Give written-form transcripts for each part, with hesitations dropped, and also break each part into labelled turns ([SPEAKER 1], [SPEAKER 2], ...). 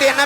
[SPEAKER 1] 3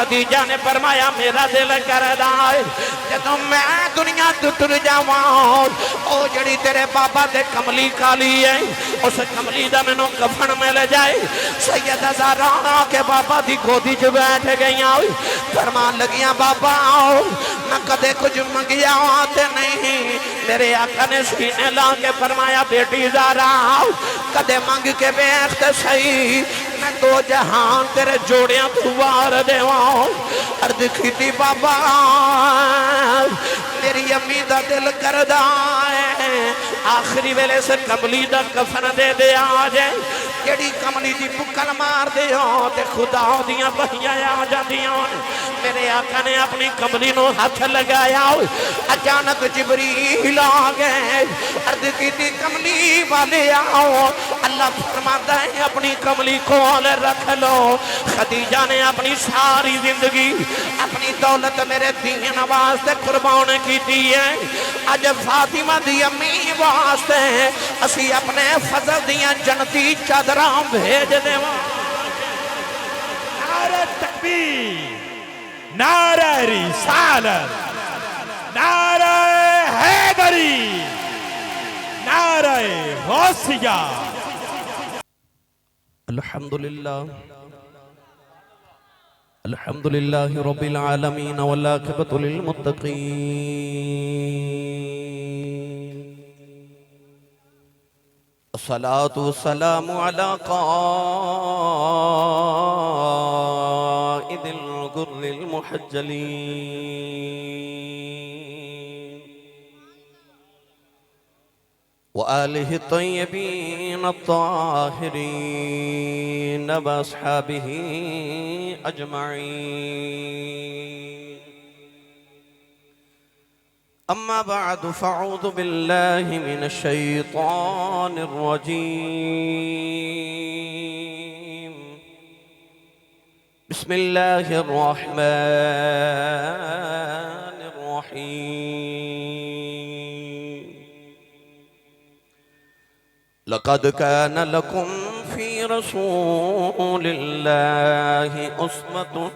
[SPEAKER 1] خدیجہ نے فرمایا میرا دل کردا ہے جدوں میں دنیا تو ٹر جاواں او جڑی تیرے بابا دے کملی کالی ہے اس کملی دا مینوں کفن مل جائے سیدہ زہرا کے بابا دی گودی چ بیٹھ گئیاں فرمان لگیاں بابا میں کدے کچھ منگیا تے نہیں میرے آقا نے سینے لا کے فرمایا بیٹی زہرا کدے منگ کے بیٹھ تے صحیح میں دو جہان تیرے جوڑیاں توار دیواں عرض کیتی بابا میری امی دا دل کردا ہے آخری ویلے سے کملی دا کفن دے دے آجائے جڑی کملی دی پکل مار دے تے خدا دیاں بہیاں آ جاندیاں میرے آقا نے اپنی کملی نو ہاتھ لگایا اچانک جبریل آ گئے عرض کیتی کملی والے آؤ اللہ فرماتا ہے اپنی کملی کول رکھ لو خدیجہ نے اپنی ساری زندگی اپنی دولت میرے دین واسطے قربان کی ہے اج فاطمہ دی امی واسطے اسی اپنے فضل دیاں جنتی چادراں بھیج دیواں
[SPEAKER 2] نعرہ تکبیر نعرہ رسالت نعرہ حیدری نعرہ غوثیہ
[SPEAKER 1] الحمدللہ رب العالمین والعاقبۃ للمتقین الصلاة والسلام على قائد الغر المحجلين وآله الطيبين الطاهرين وأصحابه أجمعين أما بعد فأعوذ بالله من الشيطان الرجيم بسم الله الرحمن الرحيم لقد كان لكم في رسول الله أسوة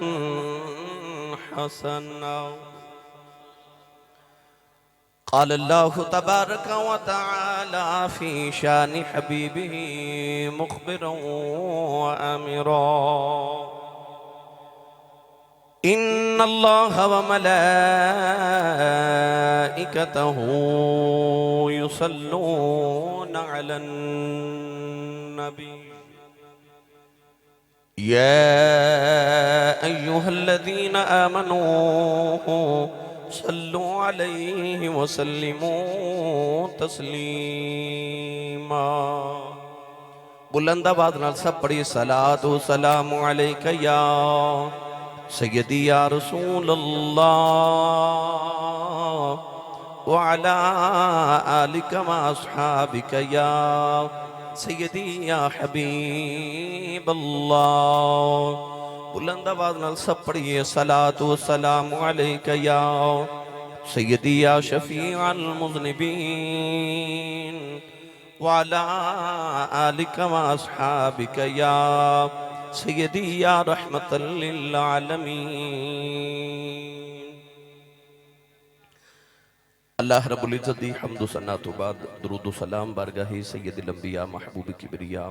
[SPEAKER 1] حسنة قال الله تبارك وتعالى في شان حبيبه مخبرا وآمرا إن الله وملائكته يصلون على النبي يا أيها الذين آمنوا صلوا عليه وسلموا تسلیما بلند آواز نال سب پڑھی صلاۃ و سلام علیک یا سیدی یا رسول اللہ وعلا آلک و اصحابک یا سیدی یا حبیب اللہ بلند آواز نال سب پڑھیے صلاۃ و سلام علیک یا سیدی یا شفیع المذنبین وعلا آلک و اصحابک یا سیدی یا رحمت للعالمین اللہ رب العزت دی حمد و ثنا تو بعد درود و سلام بارگاہ سید الانبیاء محبوب کبریا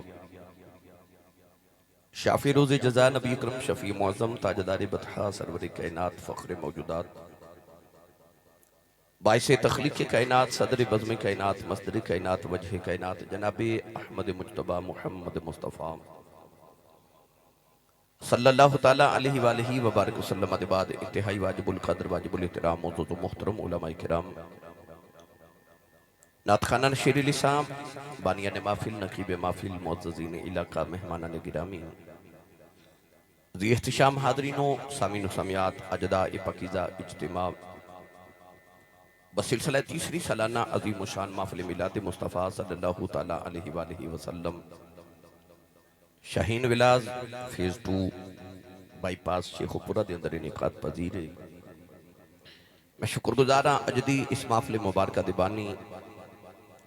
[SPEAKER 1] شافی روز جزا نبی اکرم شفیع معظم تاجدار بطحا سرور کائنات فخر موجودات باعث تخلیق کائنات صدر بزم کائنات مصدر کائنات وجہ کائنات جناب احمد مجتبی محمد مصطفیٰ صلی اللہ تعالیٰ علیہ وآلہ وبارک وسلم بعد انتہائی واجب القدر واجب الاحترام معزز و محترم علماء کرام نعت خانان شیر لسام بانیان محفل نقیب محفل معززین علاقہ مہمانان گرامی ذی احتشام حاضرین و سامین و سامیات اجداء پاکیزہ اجتماع بسلسلہ تیسری سالانہ عظیم و شان محفل میلاد مصطفیٰ صلی اللہ تعالیٰ علیہ وآلہ وسلم شاہین ولاز فیز 2 بائی پاس شیخ پورہ دے اندر انعقاد پذیر ہے میں شکر گزارا اجدی اس محفل مبارکہ دیبانی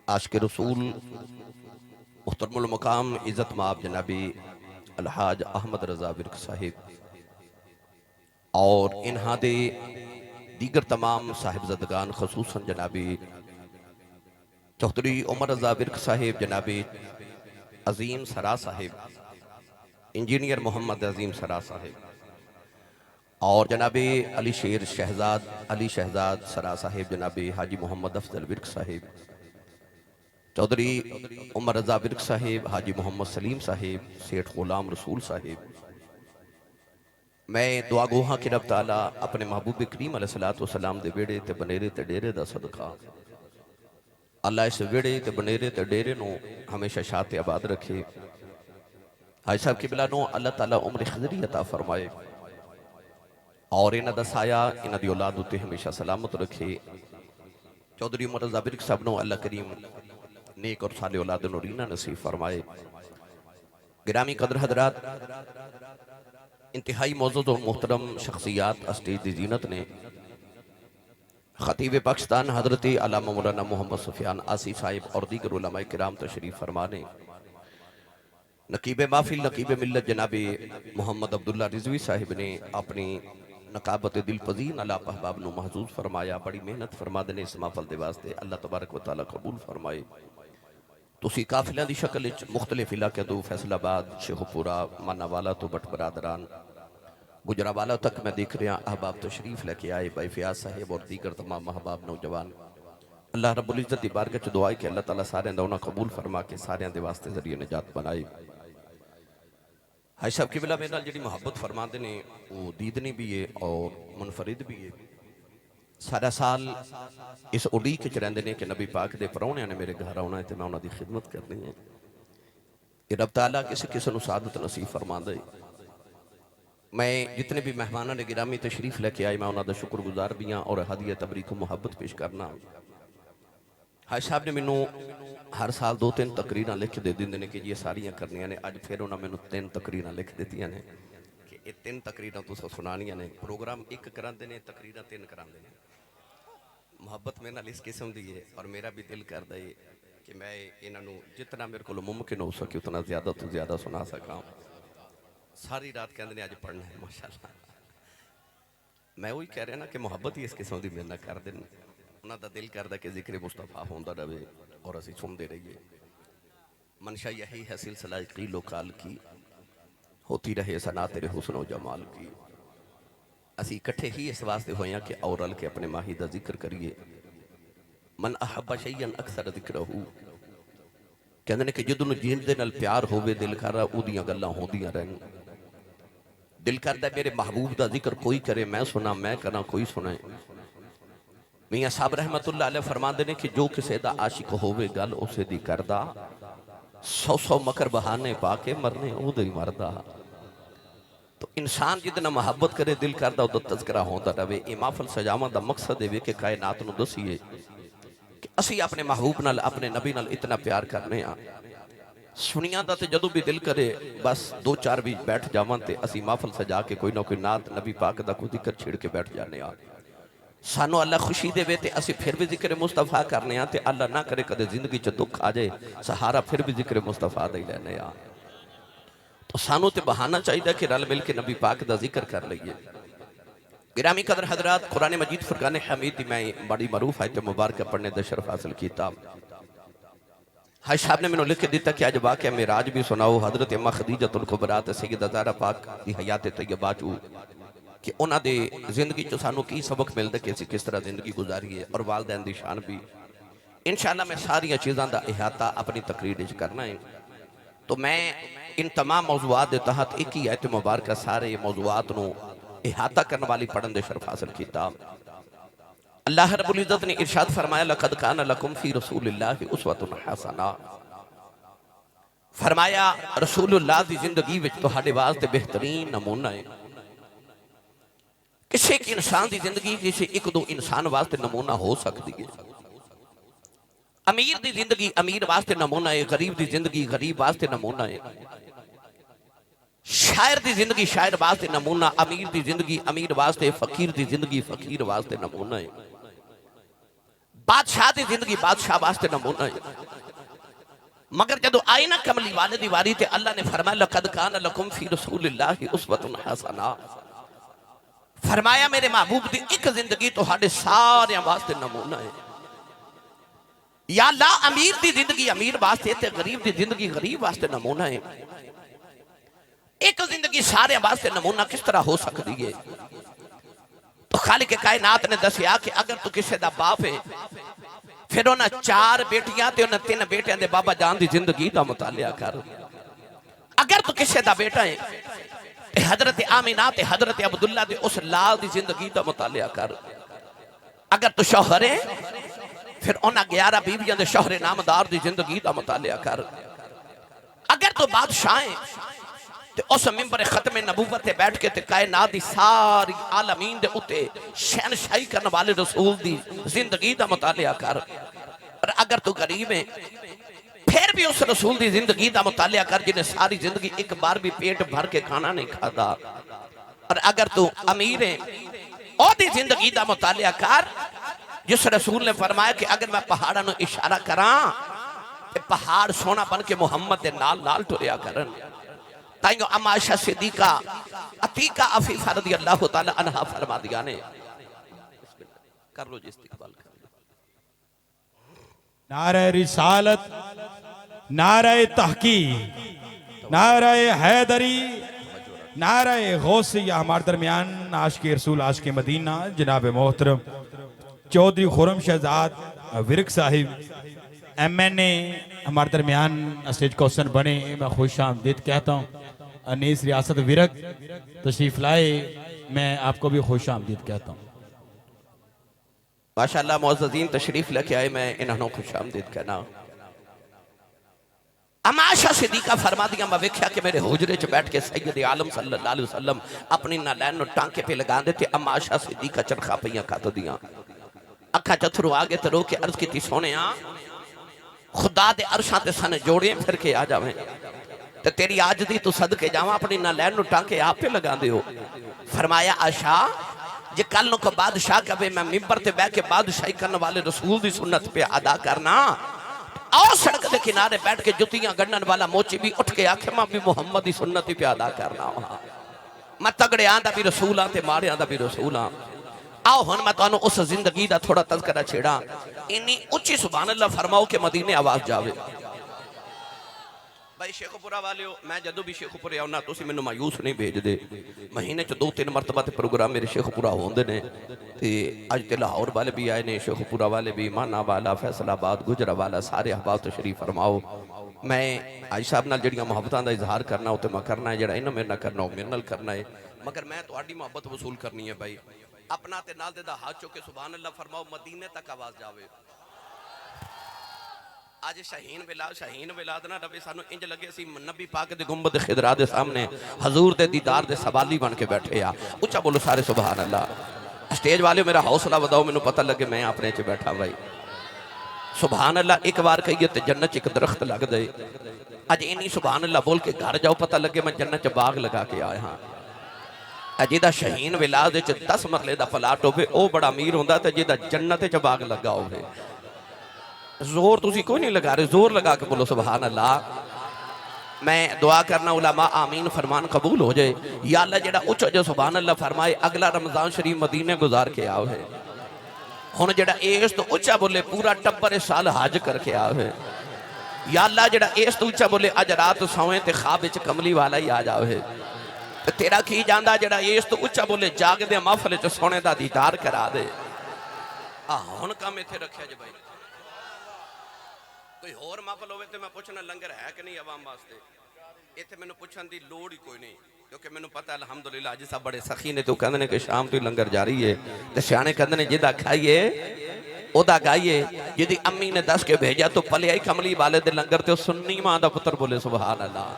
[SPEAKER 1] عاشق رسول محترم المقام عزت مآب جناب الحاج احمد رضا ورک صاحب اور انہاں دے دیگر تمام صاحبزادگان خصوصاً جناب چوہدری عمر رضا ورک صاحب، جناب عظیم سرا صاحب، انجینئر محمد عظیم سرا صاحب، اور جناب علی شیر شہزاد، علی شہزاد سرا صاحب، جناب حاجی محمد افضل ورک صاحب، چوہدری عمر رضا ورک صاحب، حاجی محمد سلیم صاحب، سیٹھ غلام رسول صاحب۔ میں دعا گوہاں کہ رب تعالیٰ اپنے محبوب کریم علیہ السلام دے ویڑے تے بنیرے تے ڈیرے دا صدقہ اللہ اس ویڑے تے بنیرے تے ڈیرے نو ہمیشہ شاعت آباد رکھے۔ حاج صاحب قبلہ نو اللہ تعالیٰ عمر خضری عطا فرمائے اور انہ دا سایہ انہ دی اولاد ہوتے ہمیشہ سلامت رکھے۔ چوہدری عمر رضا ورک صاحب نو اللہ کریم نیک اور صالح اولاد نورینہ نصیب فرمائے۔ گرامی قدر حضرات، انتہائی معزز و محترم شخصیات اسٹیج دی زینت نے خطیب پاکستان حضرت علامہ مولانا محمد سفیان آسی صاحب اور دیگر علماء کرام تشریف فرمانے، نقیب محفل نقیب ملت جناب محمد عبداللہ رضوی صاحب نے اپنی نقابت دل پذین اللہ احباب نو محظوظ فرمایا، بڑی محنت فرما دینے اس محفل دے واسطے اللہ تبارک و تعالیٰ قبول فرمائے۔ تسی قافلہ دی شکل مختلف علاقے دو فیصل آباد، شیخو پورا، مانا والا تو بٹ برادران، گجرہ والا تک میں دیکھ رہا احباب تشریف لے کے آئے، بھائی فیاض صاحب اور دیگر تمام احباب نوجوان۔ اللہ رب العزت دی بارگاہ چ دعائے کہ اللہ تعالیٰ سارے اندونا قبول فرما کے سارے اندے واسطے ذریعہ نجات بنائے۔ حاج صاحب قبلہ میں جڑی محبت فرما دینے وہ دیدنی بھی ہے اور منفرد بھی ہے۔ سارا سال اس اڑی کے چرین دینے کہ نبی پاک دے پرونے نے میرے گھر آنا ہے تو میں انہوں دی خدمت کرنی ہے کہ رب تعالیٰ کسی کسی نو سعادت نصیب فرما دے۔ میں جتنے بھی مہمانہ نے گرامی تشریف لے کے آئے میں انہوں دا شکر گزار بھی ہاں اور ہدیہ تبریک و محبت پیش کرنا۔ حاج صاحب نے منو ہر سال 2-3 تقریریں لکھ دے دینے کہ یہ ساریاں کرنیاں نے، آج پھر انہوں نے منو 3 تقریریں لکھ دیتیاں نے کہ یہ 3 تقریریں تو سنانیاں نے، پروگرام 1 کران دینے، تقریریں 3 کران دینے۔ محبت میں نال اس قسم دی ہے اور میرا بھی دل کر دے کہ میں انہوں جتنا میرے کو ممکن ہو سکے اتنا زیادہ تو زیادہ سنا سکاں۔ ساری رات کہندے نے آج پڑھنا ہے ماشاءاللہ۔ میں وہی کہہ رہا نا کہ محبت ہی اس قسم دی میرے نہ کر دیں، انہاں دا دل کر دا کہ ذکر مصطفیٰ ہوندہ رہے اور اسی سن دے رہیے۔ منشا یہی ہے سلسلہ قیل و قال کی، ہوتی رہے ثنا تیرے حسن و جمال کی۔ اسی کٹھے ہی اس واسطے ہویاں کہ اورل کے اپنے ماہی دا ذکر کریے۔ من احب شیئن اکثر ذکرہو، کہندے نے کہ جدوں جین دے نال پیار ہووے دل کر رہا او دیاں گلاں ہوندیاں رہن۔ دل کرتا ہے میرے محبوب دا ذکر کوئی کرے میں سنا، میں کرنا کوئی سنائے۔ میاں صاحب رحمت اللہ علیہ فرما دینے کہ جو کسے دا عاشق ہووے گل اسے دی کردہ، 100 مکر بہانے پاکے مرنے او دی مردہ۔ تو انسان جتنا محبت کرے دل کردہ او دا تذکرہ ہوندہ رہے۔ اے محفل سجاواں دا مقصد ہے کہ کائنات نو دسیے کہ اسی اپنے محبوب نال اپنے نبی نال اتنا پیار کرنے ہاں۔ سنیاں دا تے جدو بھی دل کرے بس 2-4 بھی بیٹھ جاواں تے اسی محفل سجا کے کوئی نہ کوئی نعت نبی پاک دا کوئی ذکر چھڑ کے بیٹھ جانے ہاں۔ سانو اللہ خوشی دے وے تے اسی پھر بھی ذکر مصطفیٰ کرنے ہاں تے اللہ نہ کرے کدے زندگی چ دکھ آ جائے سہارا پھر بھی ذکر مصطفیٰ دے لینے ہاں۔ تو سانو تے بہانہ چاہیے کہ رل مل کے نبی پاک دا ذکر کر لئیے۔ گرامی قدر حضرات، قرآن مجید فرقان حمید دی میں بڑی معروف آیت مبارکہ پڑھنے دا شرف حاصل کیتا۔ حاج صاحب نے میں نے لکھ دیتا کہ آج واقعہ معراج بھی سناؤ، حضرت اماں خدیجۃ الکبریٰ تے سیدہ زہرا پاک دی حیات طیبہ چو کہ انہاں دے زندگی چو سانو کی سبق ملتا کہ اسی کس طرح زندگی گزاری ہے اور والدین دی شان بھی۔ انشاءاللہ میں ساری چیزاں دا احاطہ اپنی تقریر وچ کرنا ہے۔ تو میں ان تمام موضوعات دے تحت ایک ہی آیت مبارکہ سارے موضوعات نو احاطہ کرنے والی پڑھن دے شرف حاصل کیتا۔ اللہ رب العزت نے ارشاد فرمایا لَقَدْ كَانَ لَكُمْ فِي رَسُولِ اللَّهِ أُسْوَةٌ حَسَنَةٌ، فرمایا رسول اللہ دی زندگی وچ تہاڈے واسطے بہترین نمونہ ہے۔ کسی ایک انسان دی زندگی کسی ایک دو انسان واسطے نمونہ ہو سکتی ہے۔ امیر دی زندگی امیر واسطے نمونہ ہے، غریب دی زندگی غریب واسطے نمونہ ہے، شاعر دی زندگی شاعر واسطے نمونہ، امیر دی زندگی امیر واسطے، فقیر دی زندگی فقیر واسطے نمونہ ہے، بادشاہ دی زندگی بادشاہ واسطے نمونہ ہے۔ مگر جدو آئی نا کملی والے دی واری تے اللہ نے فرمایا لَقَدْ كَانَ لَكُمْ فِي رَسُولِ اللَّهِ أُسْوَةٌ حَسَنَةٌ، فرمایا میرے محبوب دی ایک زندگی تو ہاڑے سارے واسطے نمونہ ہے. یا اللہ امیر دی زندگی امیر واسطے تے غریب دی زندگی غریب واسطے نمونہ ہے. ایک زندگی سارے واسطے نمونہ کس طرح ہو سکتی ہے؟ تو خالق کائنات نے دسیا کہ اگر تو کسی دا باپ ہے پھر انہاں 4 بیٹیاں تے انہاں 3 بیٹیاں دے بابا جان دی زندگی دا مطالعہ کر. اگر تو کسی دا بیٹا ہے تے حضرت آمینہ تے حضرت عبداللہ دے اس لال دی زندگی دا مطالعہ کر. اگر تو شوہر ہے پھر انہاں 11 بیویاں دے شوہر نامدار دی زندگی دا مطالعہ کر. اگر تو بادشاہ ہے تے اس منبر ختم نبوت تے بیٹھ کے تے کائنات دی ساری عالمین دے اتے شہنشاہی کرنے والے رسول دی زندگی دا مطالعہ کر. اور اگر تو غریب ہے پھر بھی اس رسول دی زندگی دا مطالعہ کر جنہیں ساری زندگی ایک بار بھی پیٹ بھر کے کھانا نہیں کھاتا. اور اگر تو امیر ہے او دی زندگی دا مطالعہ کر جس رسول نے فرمایا کہ اگر میں پہاڑاں نو اشارہ کراں تے پہاڑ سونا بن کے محمد دے نال نال ٹریا کرن. تائیوں اما عائشہ صدیقہ عتیقہ عفیفہ رضی اللہ تعالی عنہ فرما دیا نے. کر لو جی استقبال کر لو.
[SPEAKER 2] نعرہ رسالت، نعرہ تحقیق، نعرہ حیدری، نعرہ غوثیہ. ہمارے درمیان عاشق رسول عاشق مدینہ جناب محترم چودھری خرم شہزاد ورک صاحب MNA ہمارے درمیان اسٹیج کوسن بنے. میں خوش آمدید کہتا ہوں. انیس ریاست ورک تشریف لائے، میں آپ کو بھی خوش آمدید کہتا ہوں.
[SPEAKER 1] ماشاءاللہ معززین تشریف لے کے آئے، میں انہوں خوش آمدید کہنا. اما عائشہ صدیقہ فرما دیا میں ویکھیا کہ میرے حجرے چ بیٹھ کے سید عالم صلی اللہ علیہ وسلم اپنی نالین ٹانکے پہ لگا دیتے. اما عائشہ صدیقہ چرخا پہیاں کھاتو دیاں اکھا چتھرو آگے تو رو کے عرض کی تھی سونے خدا دے عرشاں تے سن جوڑیں پھر کے آ جاویں تے تیری آج دی تو صدقے جاواں اپنی نالین نو ٹانکے آپ پہ لگا دے ہو. فرمایا عائشہ جے کل نو کو بادشاہ کہے میں ممبر تے بیٹھ کے بادشاہی کرنے والے رسول دی سنت پہ ادا کرنا اور سڑک دے کنارے بیٹھ کے جتیاں گنن والا موچی بھی اٹھ کے آکھے میں بھی محمد دی سنت پہ ادا کرنا. میں تگڑے آن دا بھی رسول آن تے مارے آن دا بھی رسول آن. آؤ ہن میں تو اس زندگی دا تھوڑا تذکرہ چھیڑا. انی اچھی سبحان اللہ فرماؤ کہ مدینے آواز جاوے. بھائی شیخ پورا والے ہو، میں جدو بھی شیخ پورے آؤنا تو اسی میں مایوس نہیں بھیج دے. مہینے چ 2-3 مرتبہ تے پروگرام میرے شیخ پورا ہوندے نے. تے اج تے لاہور والے بھی آئے نے، شیخ پورا والے بھی، مانا والا، فیصل آباد، گجرا والا، سارے احباب تشریف فرماؤ. میں آج صاحب نال جڑیاں محبتاں دا اظہار کرنا ہوتے میں کرنا ہے، جڑا انہاں میرے نال کرنا ہو میرے نال کرنا ہے. مگر میں تہاڈی محبت وصول کرنی ہے بھائی. اپنا تے نال دے دا ہاتھ چو کے سبحان اللہ فرماؤ مدینے تک آواز جاوے. آج شہین ولاد نہ ربے سانو انج لگے سی نبی پاک دے گنبد خضرا دے سامنے حضور دے دیدار دے سوالی بن کے بیٹھے آ. اچھا بولو سارے سبحان اللہ. اسٹیج والے میرا حوصلہ وداؤ، میں پتہ لگے میں اپنے چ بیٹھا بھائی. سبحان اللہ ایک بار کہیے تے جنت چ ایک درخت لگ دے. اج اینی سبحان اللہ بول کے گھر جاؤ پتہ لگے میں جنت چ باغ لگا کے آیا ہاں. جیدہ شہین ولاد چ 10 مرلے دا پلاٹ ہوئے او بڑا امیر ہوندا تے جیدہ جنت چ باغ لگا ہوئے. زور تسی کوئی نہیں لگا رہے، زور لگا کے بولو سبحان اللہ. میں دعا کرنا علماء آمین فرمان قبول ہو جائے. یا اللہ جڑا اچھا جو سبحان اللہ فرمائے اگلا رمضان شریف مدینے گزار کے آؤ ہے. ہن جڑا ایس تو اچھا بولے پورا ٹبر سال حج کر کے آؤ ہے. یا اللہ جڑا ایس تو اچھا بولے اج رات سوئیں تے خواب وچ کملی والا ہی آ جاؤ ہے. تیرا کی جاندہ جڑا ایس تو اچھا بولے جاگ دے محفل چ سونے دا دیدار کرا دے. ہن کام ایتھے رکھیا جے بھائی. کوئی اور محفل ہوئے تے میں پوچھنا لنگر ہے کہ نہیں عوام واسطے. ایتھے میں نے پوچھن دی لوڑ ہی کوئی نہیں کیونکہ میں نے پتہ الحمدللہ جی صاحب بڑے سخی نے تو کہندے نے کہ شام تو لنگر جاری ہے تے سیانے کہندے نے جدا کھائیے اودا گائیے. جدی امی نے دس کے بھیجا تو پلیائی کملی والے دے لنگر تے سنی ماں دا پتر بولے سبحان اللہ.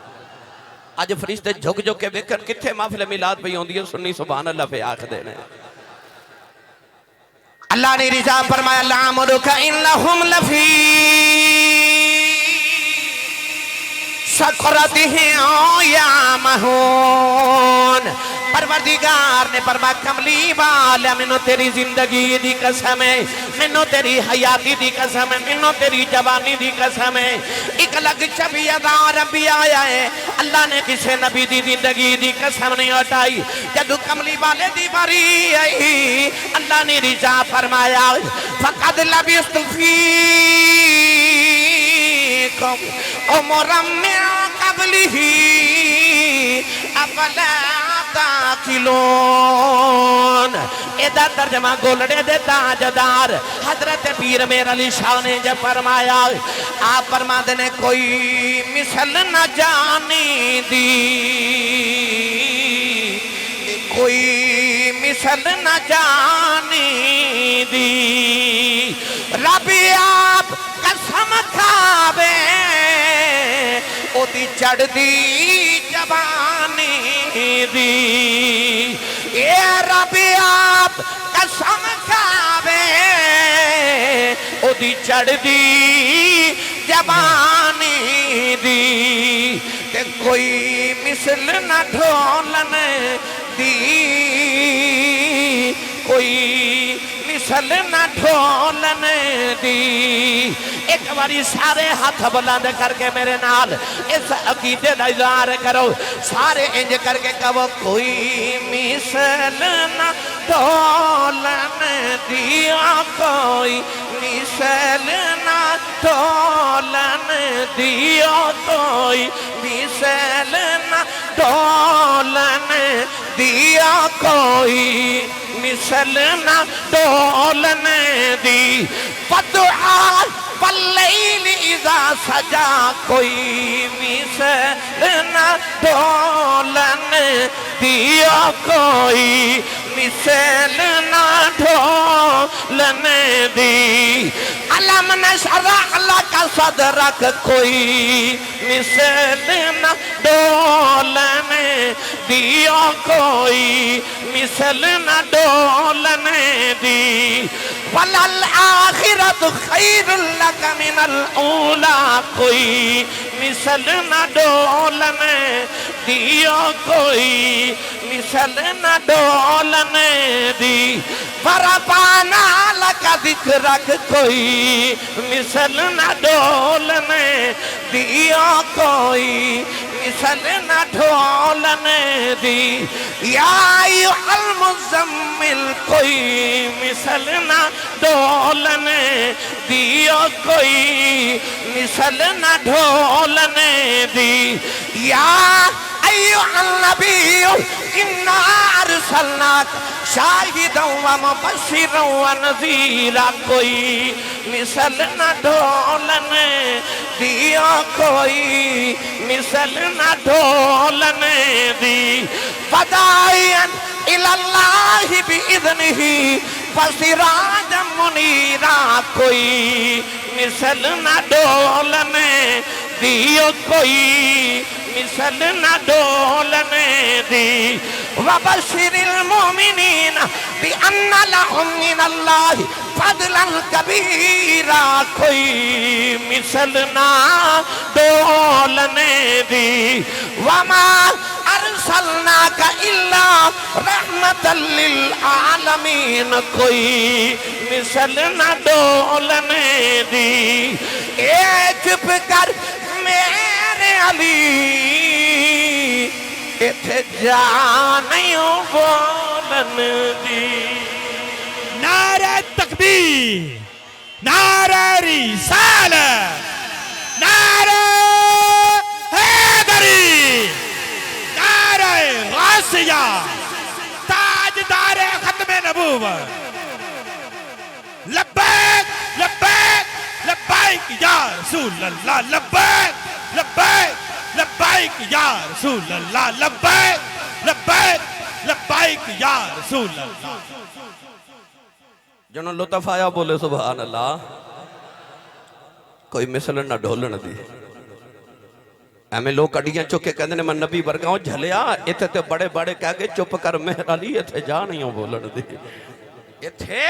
[SPEAKER 1] آج فرشتے جھک جھک کے ویکھن کتھے محفل میلاد پہ ہوندی ہے سنی سبحان اللہ پہ آکھ دینے. اللہ نے رضا فرمایا لعمرک انہم لفی سکرتہم یعمہون. پروردگار نے فرمایا کملی والا مینوں تیری زندگی دی قسم ہے، مینوں تیری حیاتی دی قسم ہے، مینوں تیری جوانی دی قسم ہے۔ ایک لگ 26,000 انبیاء آیا ہے، اللہ نے کسے نبی دی زندگی دی قسم نہیں اٹھائی۔ جدو کملی والے دی باری آئی اللہ نے رضا فرمایا فقد لبثت فیکم عمرا من قبلہ افلا تعقلون۔ ایدہ ترجمہ گولڑے دے تاجدار حضرت پیر میر علی شاہ نے جب فرمایا آپ فرما دینے کوئی مثل نہ جانی دی، کوئی مثل نہ جانی دی، رب آپ قسم کھاوے او دی چڑھ دی جوانی دی، اے رب آپ قسم کھاوے او دی چڑھ دی جوانی دی، کہ کوئی مثل نہ ڈھولن دی، کوئی مثل نہ ڈھولن دی۔ ایک باری سارے ہاتھ بلند کر کے میرے نال اس عقیدے دا اظہار کرو، سارے انج کر کے کہو کوئی مثل نہ ڈھولن دیا، کوئی مثل نہ ڈھولن دیا، کوئی مثل نہ ڈھولن دیا، کوئی مثل نہ ڈھولن دی، فدعا واللیل اذا سجا، کوئی مثل نہ ڈھولن دیا، کوئی مثل نہ ڈھولن دی، علم نشرح لک صدرک، کوئی مثل نہ ڈھولن دیا، کوئی مثل نہ ڈھولن دی، وَلَلْآخِرَةُ خَيْرٌ لَكَ مِنَ الْأُولَى، کوئی مثل نہ ڈھولن دیا، کوئی مثل نہ ڈھولن دی، وَرَفَعْنَا لَكَ ذِكْرَكَ، کوئی مثل نہ ڈھولن دیا، کوئی مثل نہ ڈھولن دی، یا ایھا المزمل، کوئی مثل نہ ڈھولن دیا، کوئی مثل نہ ڈھولن دی، یا ایھا النبی انا ارسلناک شاہدا ومبشرا ونذیرا، کوئی مثل نہ ڈھولن دیا، کوئی مثل نہ ڈھولن دی، فداعیا الی اللہ بإذنہ وسراجا منیرا، کوئی مثل نہ ڈھولن دیا، کوئی مثل نہ ڈھولن دی، وبشر المؤمنین بأن لهم من اللہ فضلا کبیرا، کوئی مثل نہ ڈھولن دی، وما ارسلناک الا رحمتا للعالمین، کوئی مثل نہ ڈھولن دی، اے چپ کر میرے علی اتھے جانیوں بولن دی۔
[SPEAKER 2] نعرہ تکبیر، نعرہ رسالت، نعرہ حیدری، نعرہ غوثیہ، تاجدار ختم نبوت، لبیک لبیک لبیک یا رسول اللہ، لبیک لبیک لبیک یا رسول اللہ، لبیک لبیک لبیک یا رسول اللہ۔
[SPEAKER 1] جنہوں لطف آیا بولے سبحان اللہ، کوئی مثل نہ ڈھولن دی۔ ایمیں لوگ کڑیاں چکے کہنے نے میں نبی برگاؤں جھلیا، اتھے تے بڑے بڑے کہہ گئے چپ کر مہر علی، اتھے جا نہیں ہوں بولن دی، اتھے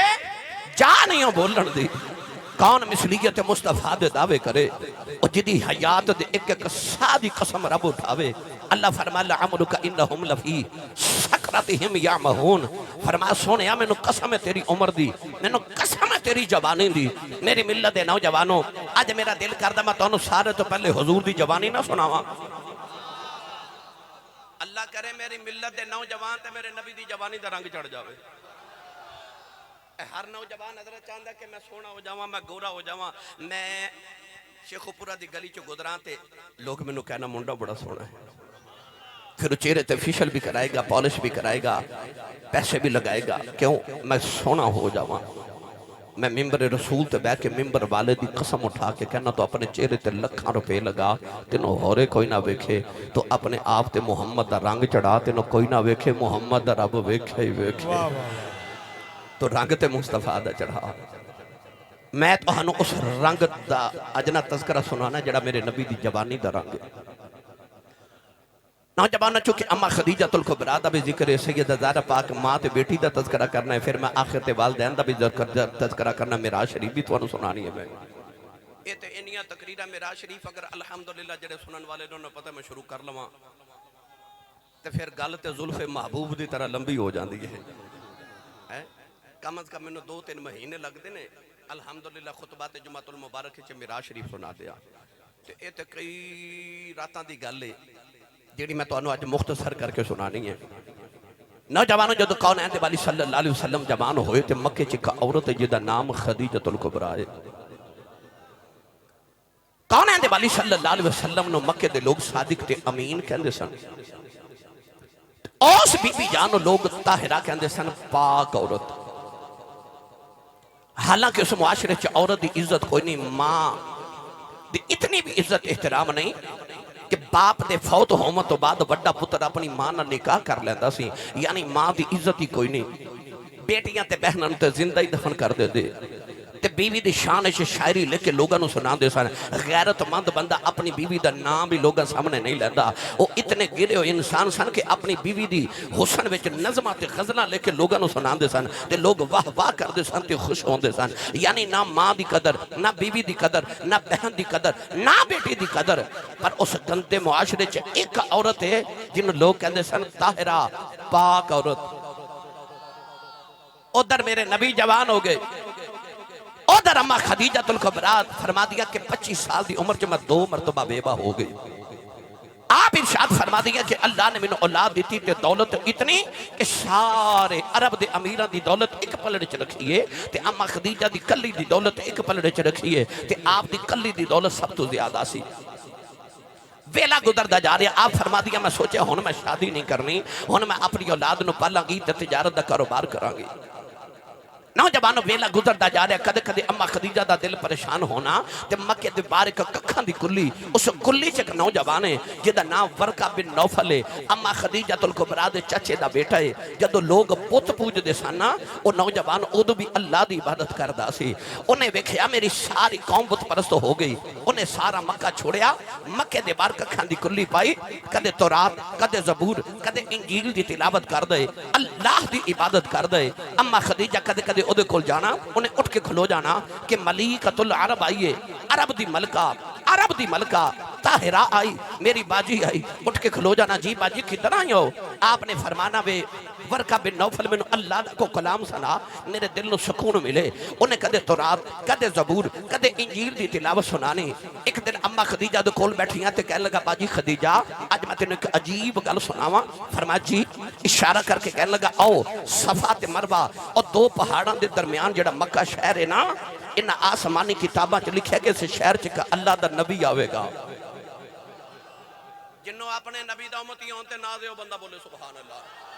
[SPEAKER 1] جا نہیں ہوں بولن دی۔ کون مثلیت مصطفیٰ دے دعوے کرے اور جدی حیات دے ایک ایک سادی قسم رب اٹھاوے۔ اللہ فرمایا لعمرک انہم لفی سکر سکراتہم یعمہون، فرمایا سونیا میں نو قسم ہے تیری عمر دی، میں نو قسم ہے تیری جوانی دی، میری ملت دے نوجوانوں اج میرا دل کردہ میں تانوں سارے تو پہلے حضور دی جوانی نہ سناواں۔ اللہ کرے میری ملت دے نوجوان تے میرے نبی دی جوانی دا رنگ چڑھ جاوے۔ ہر نوجوان حضرت چاہتا کہ میں سونا ہو جاواں، میں گورا ہو جاواں۔ میں شیخوپورہ دی گلی چو گزراں تے لوگ میں نو کہنا منڈا بڑا سونا ہے، پھر چہرے تے فیشل بھی کرائے گا، پالش بھی کرائے گا، پیسے بھی لگائے گا، کیوں؟ میں سونا ہو جاواں۔ میں ممبر رسول تے بیٹھ کے ممبر والے دی قسم اٹھا کے کہنا تو اپنے چہرے تے لکھاں روپے لگا، تینوں ہورے کوئی نہ ویکھے، تو اپنے آپ تے محمد دا رنگ چڑھا، تینوں کوئی نہ ویکھے، محمد دا رب ویکھے ہی ویکھے، تو رنگ تے مصطفیٰ دا چڑھا۔ میں تو ہنو اس رنگ دا اجنا تذکرہ سنانا جڑا میرے نبی دی جوانی دا رنگ ہے۔ نوجوانہ چونکہ اما خدیجہ الکبریٰ دا بھی ذکر ہے، سیدہ زہرا پاک ماں تے بیٹی دا تذکرہ کرنا ہے، پھر میں آخر تے والدین دا بھی تذکرہ کرنا، معراج شریف بھی تو سنانی ہے۔ میں یہ تے انیاں تقریرہ معراج شریف اگر الحمدللہ جڑے سنن والے انہوں نے پتہ میں شروع کر لواں تے پھر گل تے زلف محبوب دی طرح لمبی ہو جاندی ہے۔ کم از کم انہوں 2-3 مہینے لگ دینے، الحمدللہ خطبات جمعۃ المبارک چے معراج شریف سنا دیا۔ یہ تے کئی راتاں دی گل ہے جیڑی میں تو انہوں آج مختصر کر کے سنانی ہے۔ نوجوانوں جدو کونین دے والی صلی اللہ علیہ وسلم جوان ہوئے تے مکے چکا عورت ہے جدہ نام خدیجہ الکبریٰ ہے۔ کونین دے والی صلی اللہ علیہ وسلم نو مکے دے لوگ صادق تے امین کہندے سن، اوس بی بی جانو لوگ طاہرہ کہندے سن، پاک عورت۔ حالانکہ اس معاشرے چ عورت دی عزت کوئی نہیں، ماں دی اتنی بھی عزت احترام نہیں کہ باپ دے فوت ہومن تو بعد وڈا پتر اپنی ماں نہ نکاح کر لیندا سی، یعنی ماں دی عزت ہی کوئی نہیں۔ بیٹیاں تے بہناں تے زندہ ہی دفن کر دے دے تے بیوی دی شان وچ شاعری لکھ کے لوگاں نوں سنا دے سن۔ غیرت مند بندہ اپنی بیوی دا نام بھی لوگاں سامنے نہیں لیندا، او اتنے گرے ہوئے انسان سن کہ اپنی بیوی دی حسن وچ نظماں تے غزلاں لکھ کے لوگاں نوں سنا دے سن تے لوگ واہ واہ کر دے سن تے خوش ہوندے سن۔ یعنی نہ ماں دی قدر، نہ بیوی دی قدر، نہ بہن دی قدر، نہ بیٹی دی قدر، پر اس گندے معاشرے چ ایک عورت ہے جن لوگ کہندے سن طاہرہ، پاک عورت۔ ادھر میرے نبی جوان ہو گئے، ادھر اما خدیجہ الکبریٰ فرما دیا کہ 25 سال دی عمر جو میں 2 مرتبہ بیوہ ہو گئی۔ آپ ارشاد فرما دیا کہ اللہ نے میں اولاد دیتی تے دولت اتنی کہ سارے عرب دے امیران دی دولت ایک پلڑے چ رکھیے تے اما خدیجہ دی کلی دی دولت ایک پلڑے چ رکھیے تے آپ دی کلی دی دولت سب تو زیادہ سی۔ ویلا گزردا جا رہا، آپ فرما دیا میں سوچے ہن میں شادی نہیں کرنی، ہن میں اپنی اولاد نو پالاں گی تے تجارت دا کاروبار کراں گی۔ نوجوانوں ویلا گزردا جا رہا، کدے کدے اما خدیجہ دا دل پریشان ہونا تے مکے دے باہر ایک ککھاں دی کلی، اس کلی چ ایک نوجوان ہے جدا نام ورقہ بن نوفل ہے، اما خدیجہ الکبریٰ دے چچے دا بیٹا ہے۔ جدو لوگ بت پوج دے سن، او نوجوان ادو بھی اللہ دی عبادت کردا سی۔ انہیں ویکھیا میری ساری قوم بت پرست ہو گئی، انہیں سارا مکہ چھوڑیا، مکے دے باہر ککھاں دی کلی پائی، کدے تورات، کدے زبور، کدے انجیل دی تلاوت کر دے، اللہ دی عبادت کر دے۔ اما خدیجہ کدے کدے ادھے کھل جانا، انہیں اٹھ کے کھلو جانا کہ ملیکۃ العرب آئیے، عرب دی ملکہ طاہرہ آئی، میری باجی آئی، اٹھ کے کھلو جانا، جی باجی کدھر آئی ہو؟ آپ نے فرمانا وے ورقہ بن نوفل میں اللہ کو کلام سنا، میرے دل نو سکون ملے۔ انہیں کدے تورات، کدے زبور، کدے انجیل دی تلاوت سنانی۔ ایک دن اما خدیجہ دے کول بیٹھیاں تے کہنے لگا باجی خدیجہ آج میں تینوں ایک عجیب گل سناواں۔ فرمایا جی، اشارہ کر کے کہنے لگا آؤ صفا تے مروہ اور 2 پہاڑاں دے درمیان جڑا مکہ شہر ہے نا، ان آسمانی کتاباں چ لکھیا کہ اس شہر چ اللہ دا نبی آوے گا۔ جنوں اپنے نبی دا امتی ہون تے نازے ہو بندہ بولے سبحان اللہ۔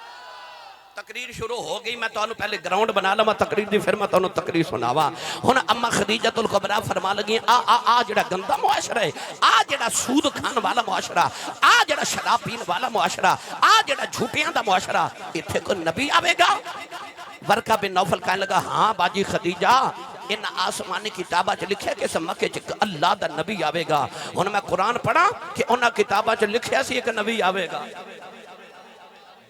[SPEAKER 1] تقریر شروع ہو گئی، میں تو پہلے گراؤنڈ بنا لما تقریر دی، پھر میں تو تقریر سناوا۔ ہن اما خدیجہ الکبریٰ فرما لگی آ جڑا گندا معاشرہ ہے، آ جڑا سود کھان والا معاشرہ، آ جڑا شراب پین والا معاشرہ، آ جڑا جھوٹیاں دا معاشرہ، ایتھے کوئی نبی آوے گا؟ ورقہ بن نوفل کہنے لگا ہاں باجی خدیجہ، ان آسمانی کتابہ چ لکھیا کہ اس مکے چ اللہ دا نبی آوے گا۔ ہن میں قرآن پڑھا کہ انہاں کتابہ چ لکھیا سی ایک نبی آوے گا۔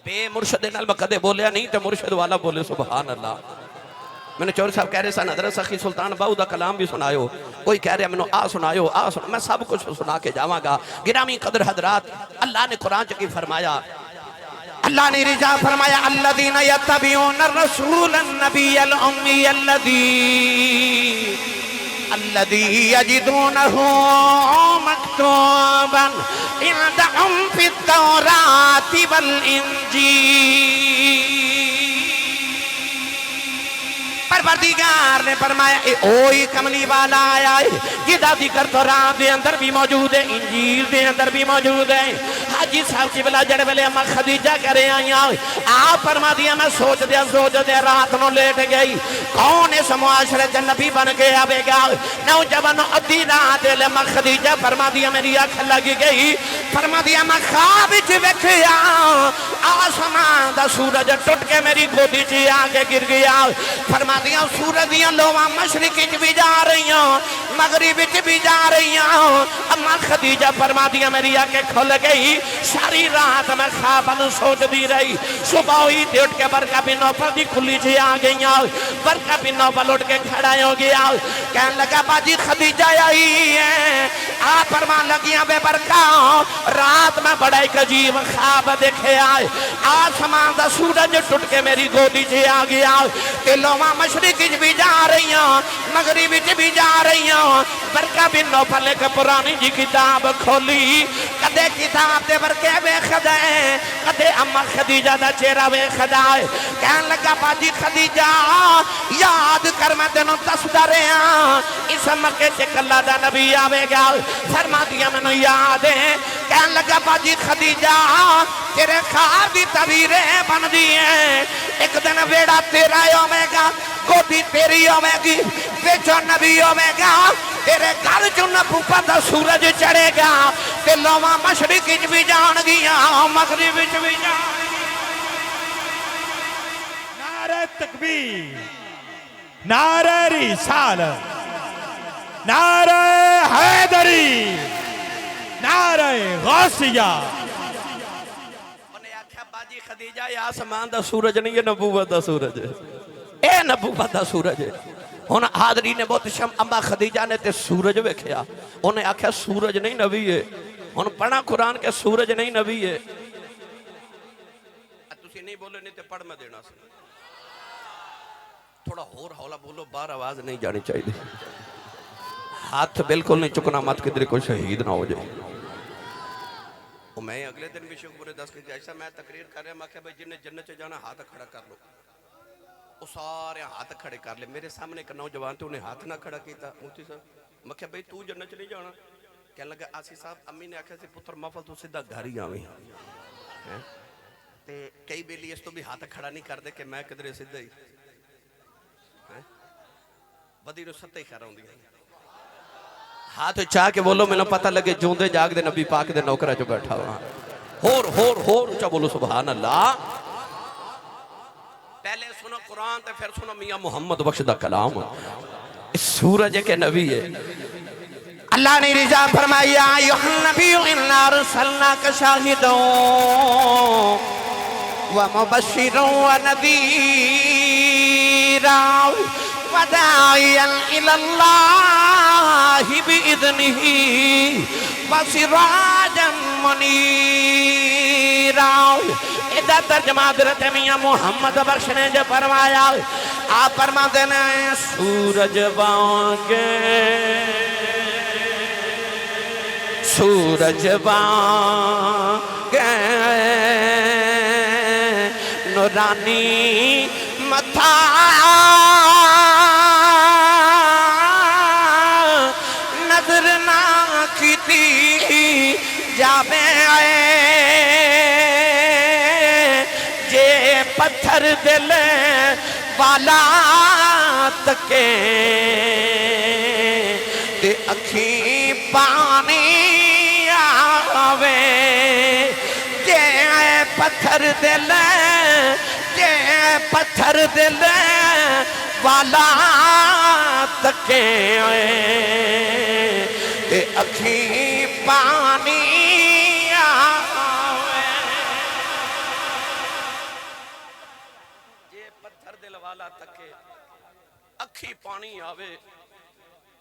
[SPEAKER 1] بے مرشد نال میں کدے بولیا نہیں تے مرشد والا بولے سبحان اللہ۔ میں نے چوری صاحب کہہ رہے سن حضرت سخی سلطان باؤ دا کلام بھی سنایو، کوئی کہہ رہے میں نے سنایو میں سب کچھ سنا کے جاواں گا۔ گرامی قدر حضرات، اللہ نے قرآن چ کی فرمایا، اللہ نے رضا فرمایا الذین یتبعون الرسول النبی الامی الذی یجدونہ مکتوبا عندہم فی التوراۃ والانجیل۔ پروردگار نے فرمایا اے اوہی کملی والا آیا ہے جدا ذکر تورات دے اندر بھی موجود ہے، انجیل دے اندر بھی موجود ہے۔ حاجی صاحب کی بلا جڑ ویلے اما خدیجہ کرے آئیاں آپ فرما دیا میں سوچ دیا رات نو لیٹ گئی کون اس معاشرے تے نبی بن کے آوے گا۔ نوجوان ادھی رات ویلے اما خدیجہ فرما دیا میری آنکھ لگ گئی، فرما دیا میں خواب وچ ویکھیا آسمان دا سورج ٹوٹ کے میری گودی چ آ کے گر گیا۔ فرما دیا سورج دیاں لوواں مشرق وچ بھی جا رہی ہیں مغرب وچ بھی جا رہی ہیں۔ اما خدیجہ فرما دیا میری آنکھیں کھل گئی، ساری رات میں خواب نو سوچ دی رہی، صبح ہوئی تے اٹھ کے برقع بن نوفل دی کھلی چ آ گئی، برقع بن نوفل اٹھ کے کھڑا ہو گیا، کہنے لگا باجی خدیجہ آئی ہے۔ آپ فرمان لگیاں بے برقع رات میں بڑا ایک عجیب خواب دیکھے آئے، آسمان دا سورج ٹوٹ کے میری گودی چ آ گیا، تے لوواں مشرق وچ بھی جا رہی ہیں مغرب وچ بھی جا رہی ہیں۔ برقع بن نوفل ایک پرانی جی کتاب کھولی، کدے کتاب دے برقع ویکھدا ہے کدے اما خدیجہ دا چہرہ ویکھدا ہے۔ کہن لگا باجی خدیجہ یاد کر میں تینوں دسدا رہا اس مکے تے کلا دا نبی آوے گا۔ فرما دیا مینوں یاد ہے۔ کہن لگا باجی خدیجہ تیرے خواب دی تعبیریں بن دی ہیں، ایک دن ویڑا تیرا ہوے گا، گودی تیری ہوے گی، وچوں نبی ہوے گا، تیرے گھر چوں نبوت دا سورج چڑھے گا، تے لوواں مشرق وچ بھی جان گیاں مغرب وچ بھی جان گیاں۔
[SPEAKER 2] نعرہ تکبیر، نعرہ رسالت، نعرہ حیدری، نعرہ غوثیہ۔
[SPEAKER 1] انہیں آکھا باجی خدیجہ یہ آسمان دا سورج نہیں، یہ نبوت دا سورج ہے، اے نبوت دا سورج ہے۔ ہن حاضرین نے بہت شم اما خدیجہ نے تے سورج ویکھیا، انہیں آکھا سورج نہیں نبی ہے۔ ہن پڑھا قرآن کے سورج نہیں نبی ہے۔ تسی نہیں بولے نہیں تے پڑھ میں دینا سی، تھوڑا ہور ہولا بولو، باہر آواز نہیں جانی چاہیے، ہاتھ بالکل نہیں چکنا مت کدھر کوئی شہید نہ ہو جائے۔ میں اگلے دن بھی شیخ پورے 10 کے جیسا میں تقریر کر رہا، میں کہا بھائی جنہیں جنت سے جانا ہاتھ کھڑا کر لو، وہ سارے ہاتھ کھڑے کر لے۔ میرے سامنے ایک نوجوان تھے، انہیں ہاتھ نہ کھڑا کیتا، مفتی صاحب میں کہا بھائی تو جنت چلی جانا؟ کہنے لگا آسی صاحب امی نے آکھا سی پتر مفل تو سیدھا گھر ہی آویں، تے کئی بیلی اس تو بھی ہاتھ کھڑا نہیں کر دے کہ میں کدھرے سیدھا ہی بدی رو ستے ہی کھڑا ہوں دی ہاتھ چاہ کے بولو میں نہ پتہ لگے جوندے جاگ دے نبی پاک دے نوکرہ جو بیٹھا ہوا، ہور اچھا بولو سبحان اللہ۔ پہلے سنو قرآن تے پھر سنو میاں محمد بخش دا کلام، اس سورج کے نبی ہے۔ اللہ نے رضا فرمایا ایھا النبی انا ارسلناک شاہدا ومبشرا ونذیرا وداعیا الی اللہ بإذنہ وسراجا منیرا۔ ادھا ترجمہ حضرت میاں محمد بخش نے جو فرمایا، آپ فرماتے ہیں سورج بانگے سورج بانگے نورانی متھا نظر نہ کیتی جاوے جے پتھر دل والا تکے تے اکھیں پانی آوے، جے پتھر دل والا تکے تے اکھیں پانی آوے، جے پتھر دل والا تکے اکھیں پانی آوے۔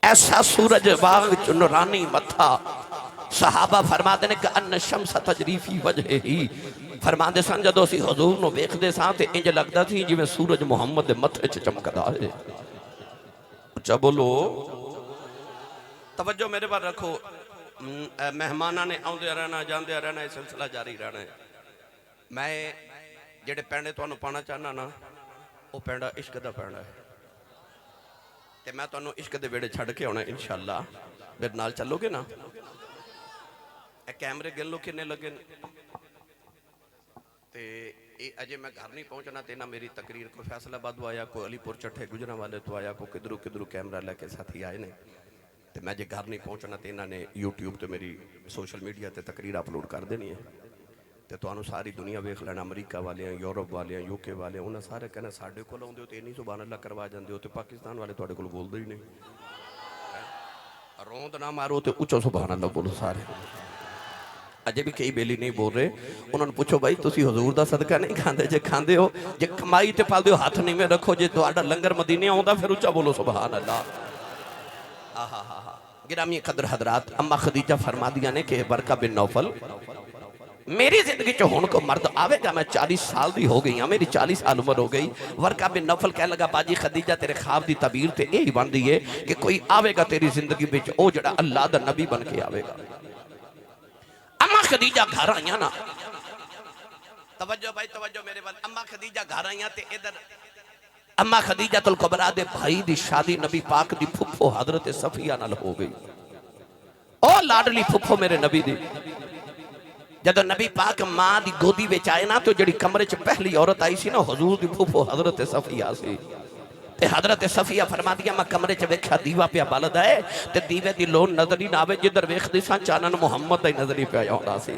[SPEAKER 1] ایسا سورج باغ چ نورانی متھا صحابہ فرماتے ہیں کہ ان الشمس تجری فی وجہ ہی، فرماتے سن جدو اسی حضور نو ویکھدے ساں تے انج لگدا سی جویں سورج محمد دے متھے چ چمکدا ہے۔ اچھا بولو، توجہ میرے پر رکھو، مہماناں نے آندے رہنا جاندے رہنا، یہ سلسلہ جاری رہنا ہے۔ میں جڑے پینڈے تانوں پانا چاہنا نا، وہ پینڈا عشق دا پینڈا ہے، تے میں تانوں عشق دے ویڑے چھڑ کے ہونا انشاءاللہ، میرے نال چلو گے نا؟ اے کیمرے گن لو کنے لگے تے اجے میں گھر نہیں پہنچنا تے نہ میری تقریر کو فیصلہ آباد تو آیا، کوئی علی پور چٹھے گجرا والے تو آیا، کوئی کدھروں کیمرہ لے کے ساتھی آئے نے، تے میں جے گھر نہیں پہنچنا تے انہاں نے یوٹیوب تے میری سوشل میڈیا تے تقریر اپلوڈ کر دینی ہے، تے تانوں ساری دنیا ویکھ لینا، امریکہ والے ہیں، یورپ والے ہیں، UK والے ہیں، انہاں سارے کہنا ساڈے کول آوندے ہو تے نہیں سبحان اللہ کروا جاندے ہو تے پاکستان والے تواڈے کول بولدے ہی نہیں، روند نہ مارو تے اچھو سبحان اللہ بولو سارے۔ اجے بھی کئی بیلی نہیں بول رہے، انہوں نے پوچھو بھائی تسی حضور دا صدقہ نہیں کھاندے، جے کھاندے ہو جے کمائی تے پال دیو ہاتھ نہیں میں رکھو، جے تواڈا لنگر مدینے آوندا پھر اچھا بولو سبحان اللہ۔ گرامی قدر حضرات، اما خدیجہ فرما دیا نے کہ ورقہ بن نوفل میری زندگی جو ہون کو مرد آوے گا، میں 40 سال دی ہو گئی ہاں، میری 40 سال عمر ہو گئی۔ ورقہ بن نوفل کہہ لگا باجی خدیجہ تیرے خواب دی تعبیر تے یہی بن دی ہے کہ کوئی آوے گا تیری زندگی بچ او جڑا اللہ دا نبی بن کے آوے گا۔ اما خدیجہ گھر آئیاں نا، توجہ بھائی توجہ میرے بات، اما خدیجہ گھر آئیاں تے ادھر اما خدیجہ الکبریٰ دے بھائی دی شادی نبی پاک دی پھپھو حضرت صفیہ نال ہو گئی۔ او لاڈلی پھپھو میرے نبی دی، جدو نبی پاک ماں دی گودی وچ آئے نا تو جڑی کمرے چ پہلی عورت آئی سی نا حضور دی پھپھو حضرت صفیہ سی، تے حضرت صفیہ فرما دیا میں کمرے چ ویکھیا دیوا پیا بلد ہے تے دیوے دی لون نظر ہی نہ آوے، جدھر ویکھدی ساں چانن محمد دا نظر ہی پیا آوندا سی۔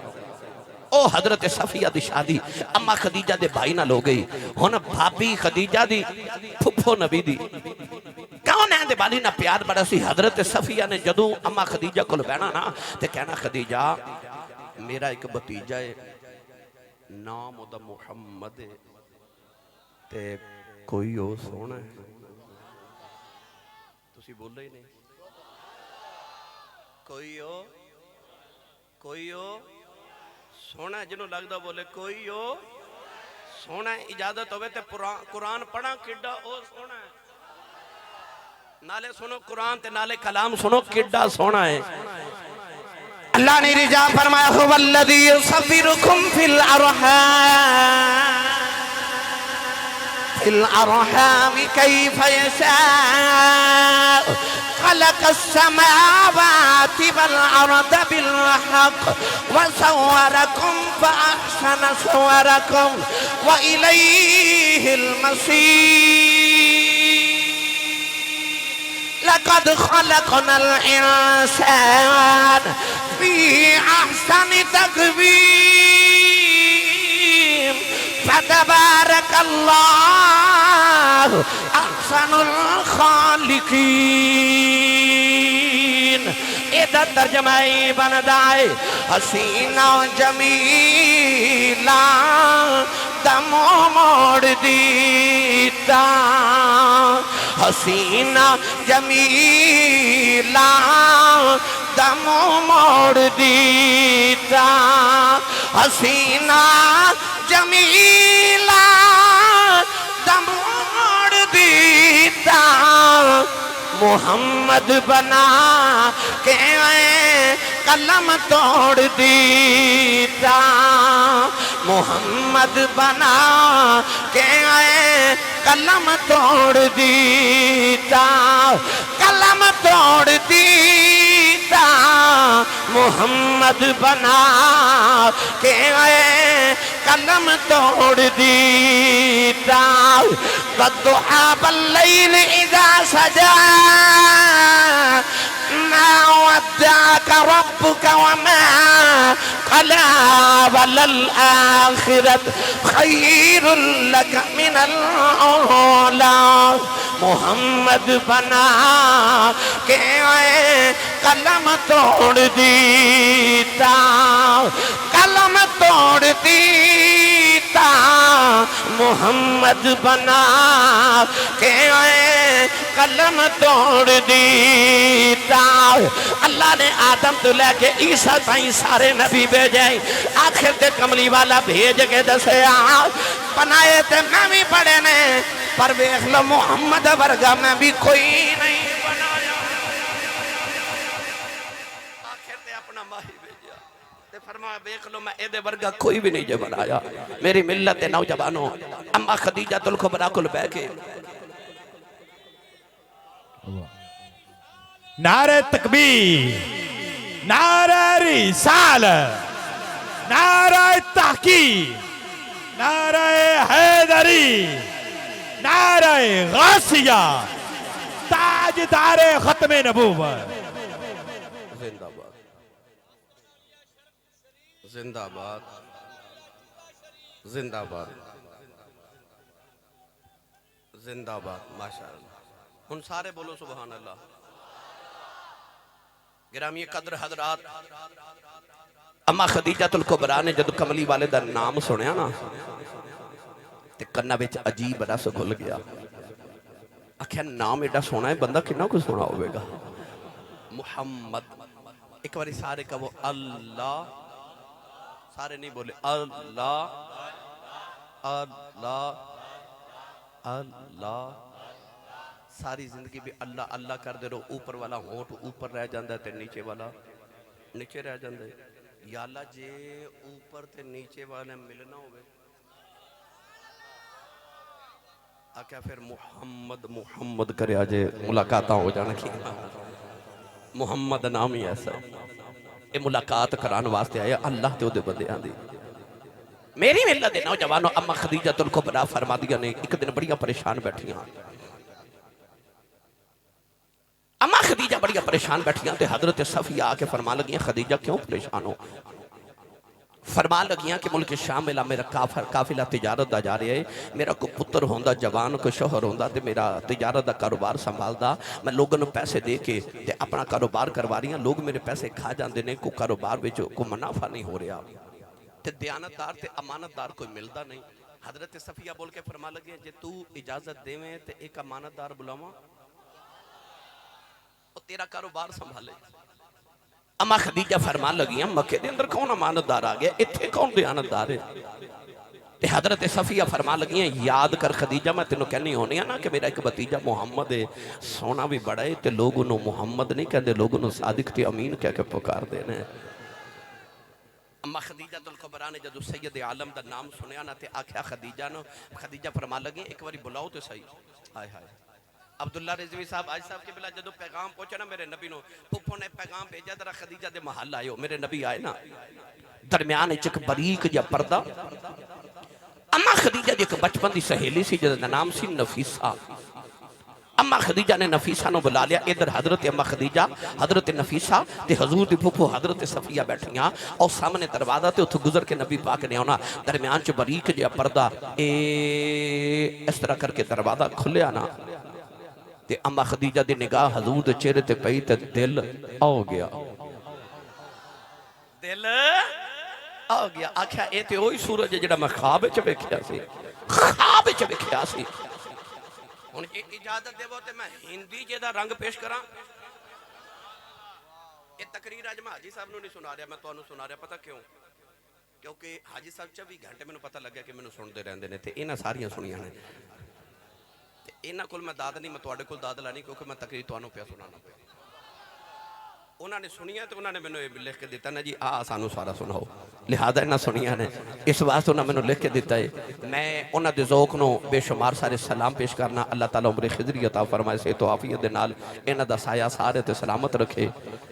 [SPEAKER 1] او حضرت صفیہ دی شادی اما خدیجہ دے بھائی نال ہو گئی، ہن بھابی خدیجہ دی پھپھو نبی دی کون ہے دے بالی نہ پیار بڑا سی۔ حضرت صفیہ نے جدوں اما خدیجہ کول بہنا نا تے کہنا خدیجہ میرا ایک بھتیجا ہے، نام دا محمد ہے تے کوئی ہو سونا ہے، تسی بول رہے نہیں، کوئی ہو سونا ہے، جنہوں لگدا بولے کوئی ہو سونا ہے، اجازت ہوئے تے قرآن پڑھا کڈا او سونا ہے، نالے سنو قرآن تے نالے کلام سنو کڈا سونا ہے۔ اللہ نے رجا فرمایا هو الذی یصورکم فی الارحام کیف یشاء خلق السماوات والارض بالحق وصورکم فاحسن صورکم والیہ المصیر لقد خلقنا الانسان فی احسن تقویم فتبارک اللہ احسن الخالقین۔ ادھر ترجمہ بندائے حسینہ جمیلہ دم موڑ دیتا، حسینہ جمیلہ دم موڑ دیتا، حسینہ جمیلہ دم موڑ دیتا، محمد بنا کے قلم توڑ دیتا، محمد بنا کے قلم توڑ دیتا، قلم توڑ دیتا، محمد بنا کے قلم توڑ دیتا۔ والضحى والليل إذا سجى ما ودعك ربك وما قلى وللآخرة خير لك من الأولى۔ محمد بنا کے قلم توڑ دیتا، قلم توڑ دیتا، محمد بنا کے آئے قلم توڑ دیتا اللہ نے آدم تو لے کے عیسیٰ تائیں سارے نبی بھیجے آخر تے کملی والا بھیج کے دسے بنائے تے میں بھی پڑھے نے پر بیخ لو محمد ورگا میں بھی کوئی نہیں بنایا آخر تے اپنا ماہی بھیجیا تے فرمایا بیخ لو میں ایدے ورگا کوئی بھی نہیں جو بنایا میری ملت نوجوانوں اما خدیجہ الکبریٰ کل بے کے
[SPEAKER 2] نعرہ تکبیر نعرہ رسالت نعرہ تحقیق نعرہ حیدری نعرہ غوثیہ تاجدار ختم نبوت
[SPEAKER 1] زندہ باد زندہ باد زندہ باد زندہ باد ماشاءاللہ ان سارے بولو سبحان اللہ گرامی قدر حضرات اما خدیجہ الکبریٰ نے جب کملی والے دا نام سنیا نا تے کنہ بچ عجیب رس گھل گیا آکھیا نام ایڈا سونا ہے بندہ کنہ کو سونا ہوئے گا محمد ایک باری سارے کہو اللہ سارے نہیں بولے اللہ اللہ اللہ ساری زندگی بھی اللہ اللہ کر دے رہو اوپر والا ہونٹ اوپر رہ جاندہ ہے تے نیچے والا نیچے رہ جاندہ ہے یا اللہ جے اوپر تے نیچے والے ملنا ہوئے آکھا پھر محمد محمد کرے آجے ملاقاتاں ہو جانا کی محمد نام ہی ایسا اے ملاقات کران واسطے آیا اللہ تے ہو دے بندے آن دی میری ملت نوجوانوں اما خدیجہ الکبریٰ فرما دیا نے ایک دن بڑی پریشان بیٹھیاں اما خدیجہ بڑی پریشان بیٹھیاں تے حضرت صفیہ آکے فرما لگیاں خدیجہ کیوں پریشان ہو فرما لگیاں کہ ملک شام ملا میرا قافلہ تجارت دا جا رہے ہے میرا کو پتر ہوندہ جوان کو شوہر ہوندہ تے میرا تجارت دا کاروبار سنبھال دا میں لوگوں نے پیسے دے کے تے اپنا کاروبار کروا رہی ہیں لوگ میرے پیسے کھا جاندے نے کو کاروبار بچو کو منافع نہیں ہو رہا تے دیانتدار تے امانتدار کوئی ملدا نہیں حضرت صفیہ بول کے فرما لگے جے تو اجازت دے میں تے ایک امانتدار بلاواں اور تیرا کاروبار سنبھالے اما خدیجہ فرما لگیاں مکے دے اندر کون امانتدار آگیا اتھے کون دیانتدار ہے تے حضرت صفیہ فرما لگیاں یاد کر خدیجہ میں تینوں کہنی ہونی ہے نا کہ میرا ایک بتیجہ محمد ہے سونا بھی بڑا ہے تے لوگوں نے محمد نہیں کہتے لوگوں نے صادق تے امین کہہ کے پکار دینے اما خدیجہ الکبریٰ نے جدو سید عالم دا نام سنیا نا تے آکھیا خدیجہ فرما لگیں ایک باری بلاؤ تے صحیح آئے ہائے عبداللہ رضوی صاحب آج صاحب کے بلا جدو پیغام پہنچا نا میرے نبی نو پپو نے پیغام بھیجا درہ خدیجہ دے محل آئے ہو میرے نبی آئے نا درمیان چک بریک یا پردہ اما خدیجہ دی ایک بچپن دی سہیلی سی جدو نام سی نفیسہ اما خدیجہ نے نفیسہ نو بلا لیا ادھر حضرت اما خدیجہ حضرت نفیسہ تے حضور دی پھپو حضرت صفیہ بیٹھیاں اور سامنے دروازہ تے اتھو گزر کے نبی پاک نے ہونا درمیان چ بریک جا پردہ اس طرح کر کے دروازہ کھلے آنا تے اما خدیجہ دی نگاہ حضور دے چہرے تے پئی تے دل آو گیا دل آو گیا آکھیا اے تے ہوئی سورج جڑا میں خواب چ ویکھیا سی خواب چ ویکھیا سی ہن اجازت دے وہ تے میں ہندی جے دا رنگ پیش کراں یہ تقریر آج میں حاجی صاحب نو نہیں سنا رہا میں تو انو سنا رہا پتہ کیوں کیونکہ حاجی صاحب 24 گھنٹے میں پتہ لگ گیا کہ میں سن دے رہندے نے تے انہاں ساریاں سنیاں نے انہاں کول میں داد نہیں میں تواڈے کول داد لانی کیونکہ میں تقریر تانوں پیا سنانا پیا انہاں نے سنیا تے انہاں نے مینوں لکھ کے دیتا نا جی سانو سارا سناؤ لہذا انہاں سنیا نے اس واسطے انہاں مینوں لکھ کے دیتا ہے میں انہاں دے ذوق نو بے شمار سارے سلام پیش کرنا اللہ تعالیٰ عمر خضری عطا فرمائے صحت و عافیت دے نال انہاں دا سایہ سارے تے سلامت رکھے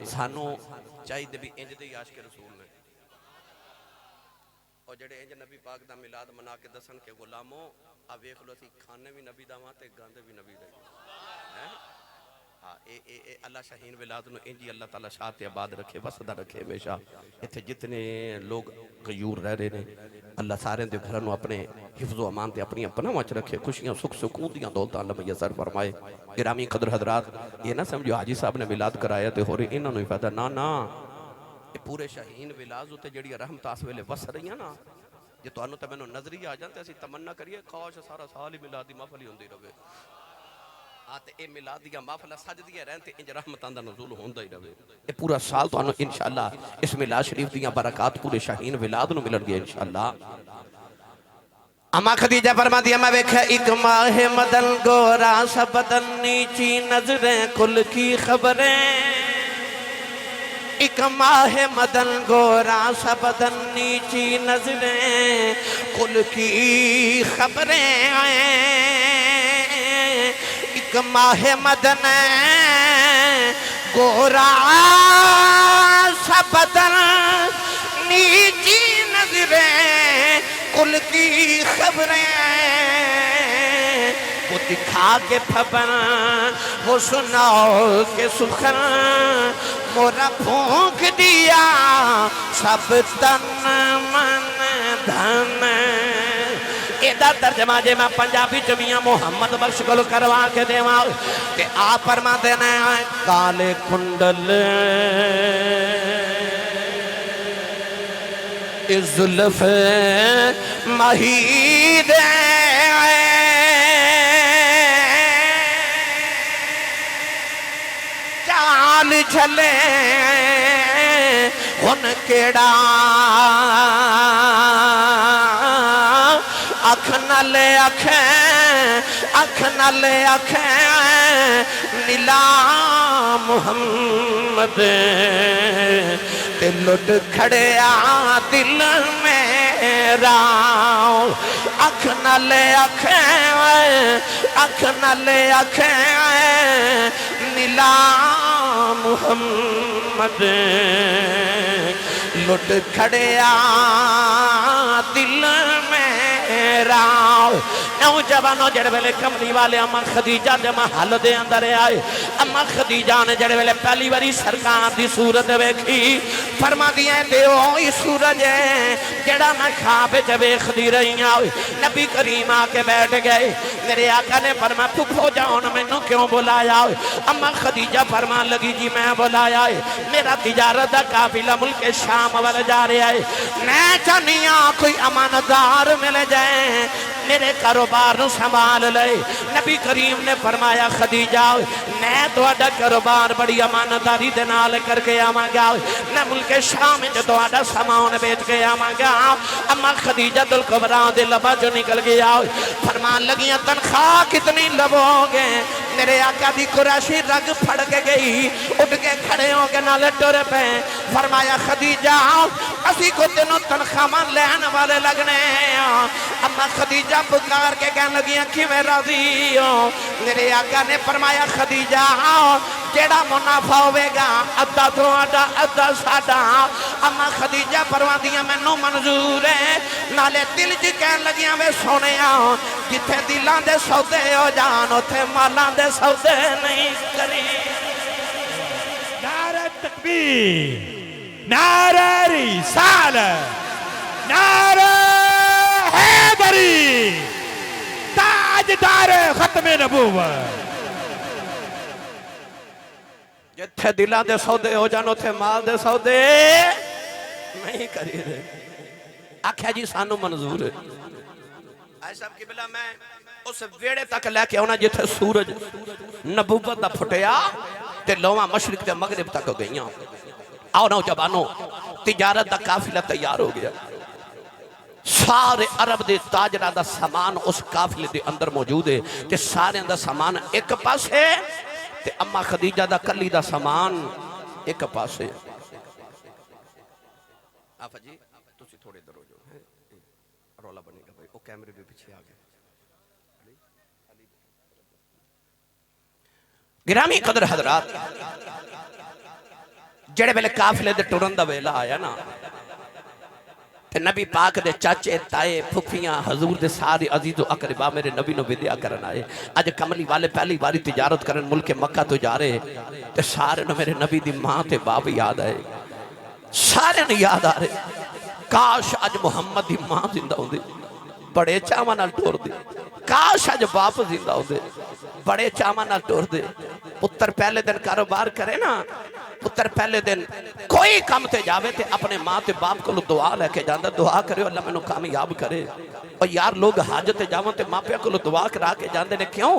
[SPEAKER 1] سانو چاہیے بھی انج دے عاشق رسول نے اور جڑے انج نبی پاک دا میلاد منا کے دسن کے غلاموں آ ویکھ لو سی کھانے بھی نبی دا وہاں تے گاندے بھی نبی دا اللہ شاہین ولاد نو انجی اللہ تعالیٰ شاہت عباد رکھے وسدہ رکھے ہمیشہ اتھے جتنے لوگ غیور رہ رہے ہیں اللہ سارے دے گھرانو اپنے حفظ و امان تے اپنی اپنا وچ رکھے خوشیاں سکھ سکون دیاں دولتاں اللہ میسر فرمائے گرامی قدر حضرات یہ نہ سمجھو حاجی صاحب نے میلاد کرایا تے ہو رہے انہوں نے فائدہ نا یہ پورے شاہین ولاد تے جڑی رحمت آس ویلے وس رہی ہیں نا جے تانوں تے مینوں نظری آ جاندے اسی تمنا کریے کاش سارا سال ہی میلادی محفل ہی ہوندی رہے آتے اے میلادیاں محفل سجدیاں رہن تے انج رحمتاں دا نزول ہوندا ہی رہے اے پورا سال تانوں انشاءاللہ اس میلاد شریف دیاں برکات پورے شاہین ولاد نو ملن گے انشاءاللہ اما خدیجہ فرما دیا میں ویکھا ایک ماہ مدن گورا سا بدن نیچی نظریں کل کی خبریں ایک ماہ مدن گورا سا بدن نیچی نظریں کل کی خبریں ایک ماہ مدن گورا سا بدن نیچی نظریں کل کی خبریں وہ دکھا کے پھبن وہ سناؤ کے سخن مورا پھونک دیا سب تن من دھن ایدہ ترجمہ جے میں پنجابی چمیاں محمد بخش کو کروا کے دیواں کہ آپ فرما دینا ہے کالے کنڈل زلف مہید چال جھلے ان کیڑا اکھ نلے اکھیں نیلا محمد تے لٹ کھڑیا دل میرا اکھ نلے اکھیں نیلا محمد لٹ کھڑیا دل میرا نوجوانوں جڑے ویلے کملی والے اما خدیجہ دے محل دے اندر آئے اما خدیجہ نے جڑے ویلے پہلی باری سرکار دی صورت ویکھی فرما دیا دیو ای سورج ہے جڑا میں خواب وچ ویکھدی رہی ہوں نبی کریم آ کے بیٹھ گئے میرے آقا نے فرما تو کھو جاؤ مینوں کیوں بلایا اما خدیجہ فرما لگی جی میں بلایا میرا تجارت دا قافلہ ملک شام وال جا رہا ہے میں چاہنی ہاں کوئی امانتدار مل جائے میرے کاروبار نو سنبھال لے نبی کریم نے فرمایا خدیجہ میں تہاڈا کاروبار بڑی امانتداری دے نال کر کے آواں گا میں ملک شام وچ تہاڈا سامان بیچ کے آواں گا اما خدیجہ الکبریٰ دے لباں چوں نکل گیا فرمان لگیاں تنخواہ کتنی لبو گے میرے آقا دی قریشی رگ پھڑ کے گئی اٹھ کے کھڑے ہو کے نال ٹر پے فرمایا خدیجہ اسی کو تینوں تنخواہ لین والے لگنے اما خدیجہ پکار کے کہنے لگیاں کہ میں راضی ہوں میرے آقا نے فرمایا خدیجہ جیڑا منافع ہوئے گا ادھا تہاڈا ادھا ساڈا اما خدیجہ فرماندیاں مینوں منظور ہے نالے دل چ کہن لگیاں وے سونیا جتھے دلاں دے سودے ہو جان اوتھے مالاں دے سودے نہیں کری
[SPEAKER 2] نعرہ تکبیر نعرہ رسالت نعرہ حیدری تاجدار ختم نبوت
[SPEAKER 1] جتھے دلاں دے سودے ہو جان اوتھے مال دے سودے نہیں کری رہے آکھیا جی سانو منظور ہے آئے صاحب کی بلا میں اس ویڑے تک لے کے ہونا جتھے سورج نبوت دا پھٹیا تے لوہاں مشرق تے مغرب تک گئیاں آؤ نوجوانوں تجارت دا قافلہ تیار ہو گیا سارے عرب دے تاجرہ دا سامان اس قافلے دے اندر موجود ہے تے سارے دا سامان ایک پاس ہے تے اما خدیجہ دا کلی دا سامان ایک پاس ہے آفا جی تسی تھوڑے در ہو جو رولا بنے گا بھائی وہ کیمرے بھی پیچھے آگئے گرامی قدر حضرات جڑے ویلے قافلے دے ٹرن دا ویلا آیا نا تے نبی پاک دے چاچے تائے پھپھیاں حضور دے سارے عزیز و اقربا میرے نبی نو ودیا کرن آئے اج کملی والے پہلی باری تجارت کرن ملک مکہ تو جا رہے تے سارے نو میرے نبی دی ماں تے باپ یاد آئے سارے نو یاد آ رہے کاش اج محمد دی ماں زندہ ہوں دے بڑے چاواں نال ٹور دے کاش اج باپ زندہ ہو دے بڑے چاواں نال ٹر دے پتر پہلے دن کاروبار کرے نا پتر پہلے دن کوئی کام تے جاوے تے اپنے ماں تے باپ کو دعا لے کے جاندا دعا کرے اللہ مینوں کامیاب کرے اور یار لوگ حج تے جاواں تے ماں پیو کو دعا کرا کے جاندے نے کیوں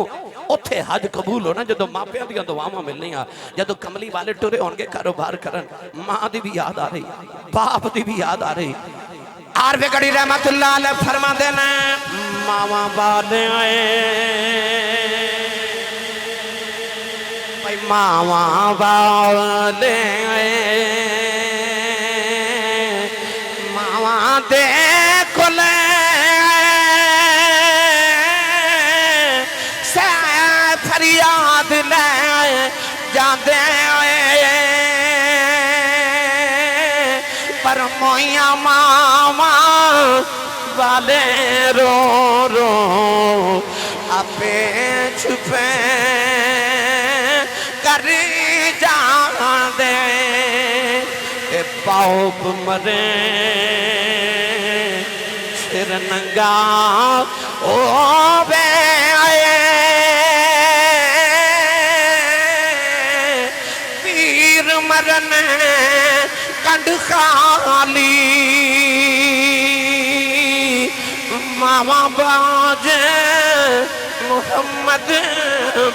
[SPEAKER 1] اوتھے حج قبول ہونا جدوں ماں پیو دیاں دعاواں ملنیاں جدوں کملی والے ٹرے ہون گے کاروبار کرن ماں دی بھی یاد آ رہی باپ دی بھی یاد آ رہی عارف گڑھی رحمت اللہ علیہ فرما دینا ماواں والے بھائی ماواں والے ماواں دے کولے سے فریاد لے جاندے پر موئیاں ماواں والے رو رو اپے چھپے کر جان دے پاؤ مرے سر ننگا او بے آئے پیر مرن کنڈ خالی ماما باج محمد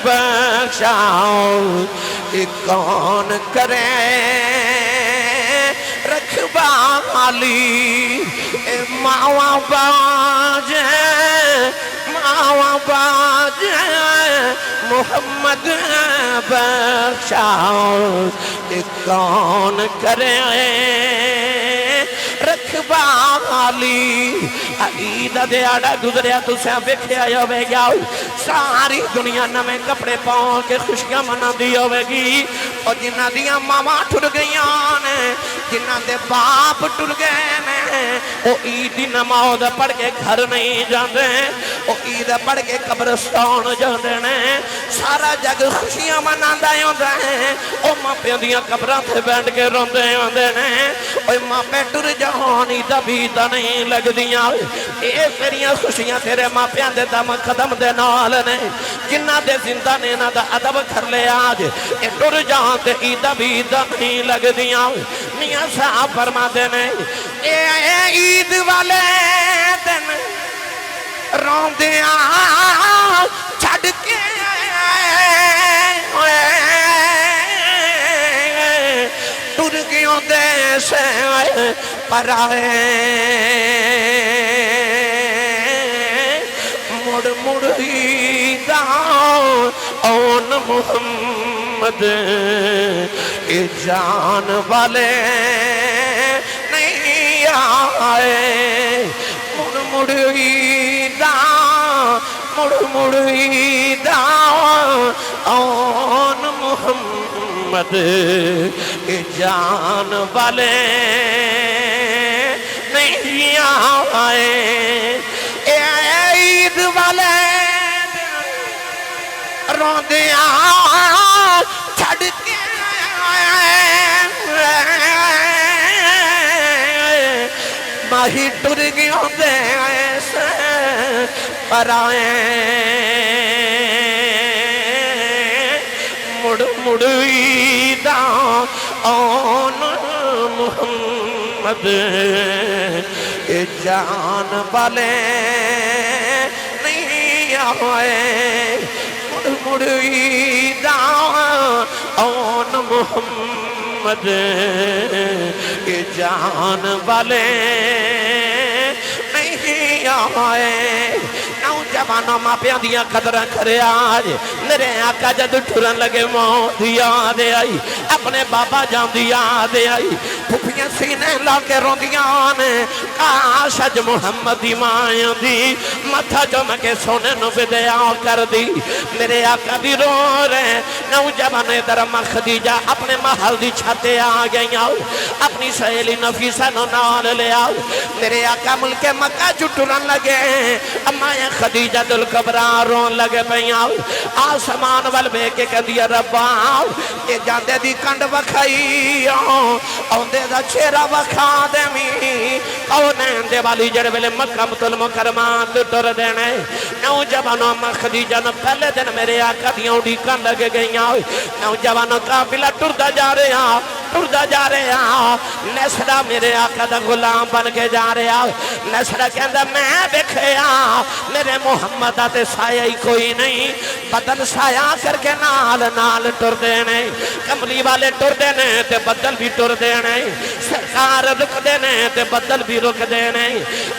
[SPEAKER 1] بخشاؤ کون کرے رکھوالی ماما باج محمد بخشاؤ کون کرے رکھوالی عید دیاڑا گزریا تساں ویکھیا ہوے گا ساری دنیا نویں کپڑے پاؤ کے خوشیاں مناندی ہوے گی اور جنہاں دیاں ماواں ٹر گئیاں نے جنہاں دے باپ ٹر گئے نے او عید دی نماز پڑھ کے گھر نہیں جاندے او عید پڑھ کے قبرستان جاندے نے سارا جگ خوشیاں مناندا ہوندا ہے او ماں پیو دیاں قبراں تے بیٹھ کے روندے ہوندے نے اوے ماں پے ٹر جان عید بھی تا نہیں لگدیاں اے تیریاں خوشیاں تیرے ماں پیاں دے دم قدم دے نال نے جنہاں دے زندہ نے انہاں دا ادب کر لے آج اے ٹر جان تے عید بھی تا نہیں لگدیاں میاں صاحب فرما دے نے اے عید والے دن روندیاں چھڈ کے ٹر گیوں دے سے پر آئے مڑ مڑ عیداں اون محمد اے جان والے نہیں آئے مڑ مڑ عیداں مڑ عیداں اون محمد اے جان والے نہیں آئے اے عید والے روندیاں چھڈ کے ماہی ٹر گیوں دے ایسے پر آئے مڑ عیداں اون محمد اے جان والے نہیں آئے مڑ عیداں اون محمد اے جان والے نہیں آئے نوجوانوں ماں پیاں دیاں قدریں کرے آج میرے آقا جد ٹرن لگے موت یاد آئی اپنے بابا جان دی یاد آئی پھپھیاں سینے لا کے روندیاں نے کاش اج محمد دی ماں دی متھا چوم کے سونے نو بدیا کر دی میرے آقا بھی رو رہے نوجوان درم خدیجہ اپنے محل دی چھتے آ گئی اپنی سہیلی نفیسہ نو نال لے آؤ میرے آقا ملک مکہ جٹرن لگے اما خدیجہ دل کبران رون لگے پیاں آسمان وال بے کے کہندی ربا اے جاندے دی کنڈ وکھائی اوندے دا چہرہ وکھا دے می کونین دے والی جڑے ویلے مکہ المکرمہ تو ٹر دینے نوجوانوں میں خدیجہ نے پہلے دن میرے آقا دیاں اڈیکاں لگ گئیاں نوجوانوں قافلہ ٹردا جا رہے ہیں نسرہ میرے آقا دا غلام بن کے جا رہے ہیں نسرہ کہندہ میں دیکھیا میرے محمد آتے سایہ ہی کوئی نہیں بدل سایہ کر کے نال ٹر دینے کملی والے ٹر دینے تے بدل بھی ٹر دینے سرکار رک دینے تے بدل بھی رک دینے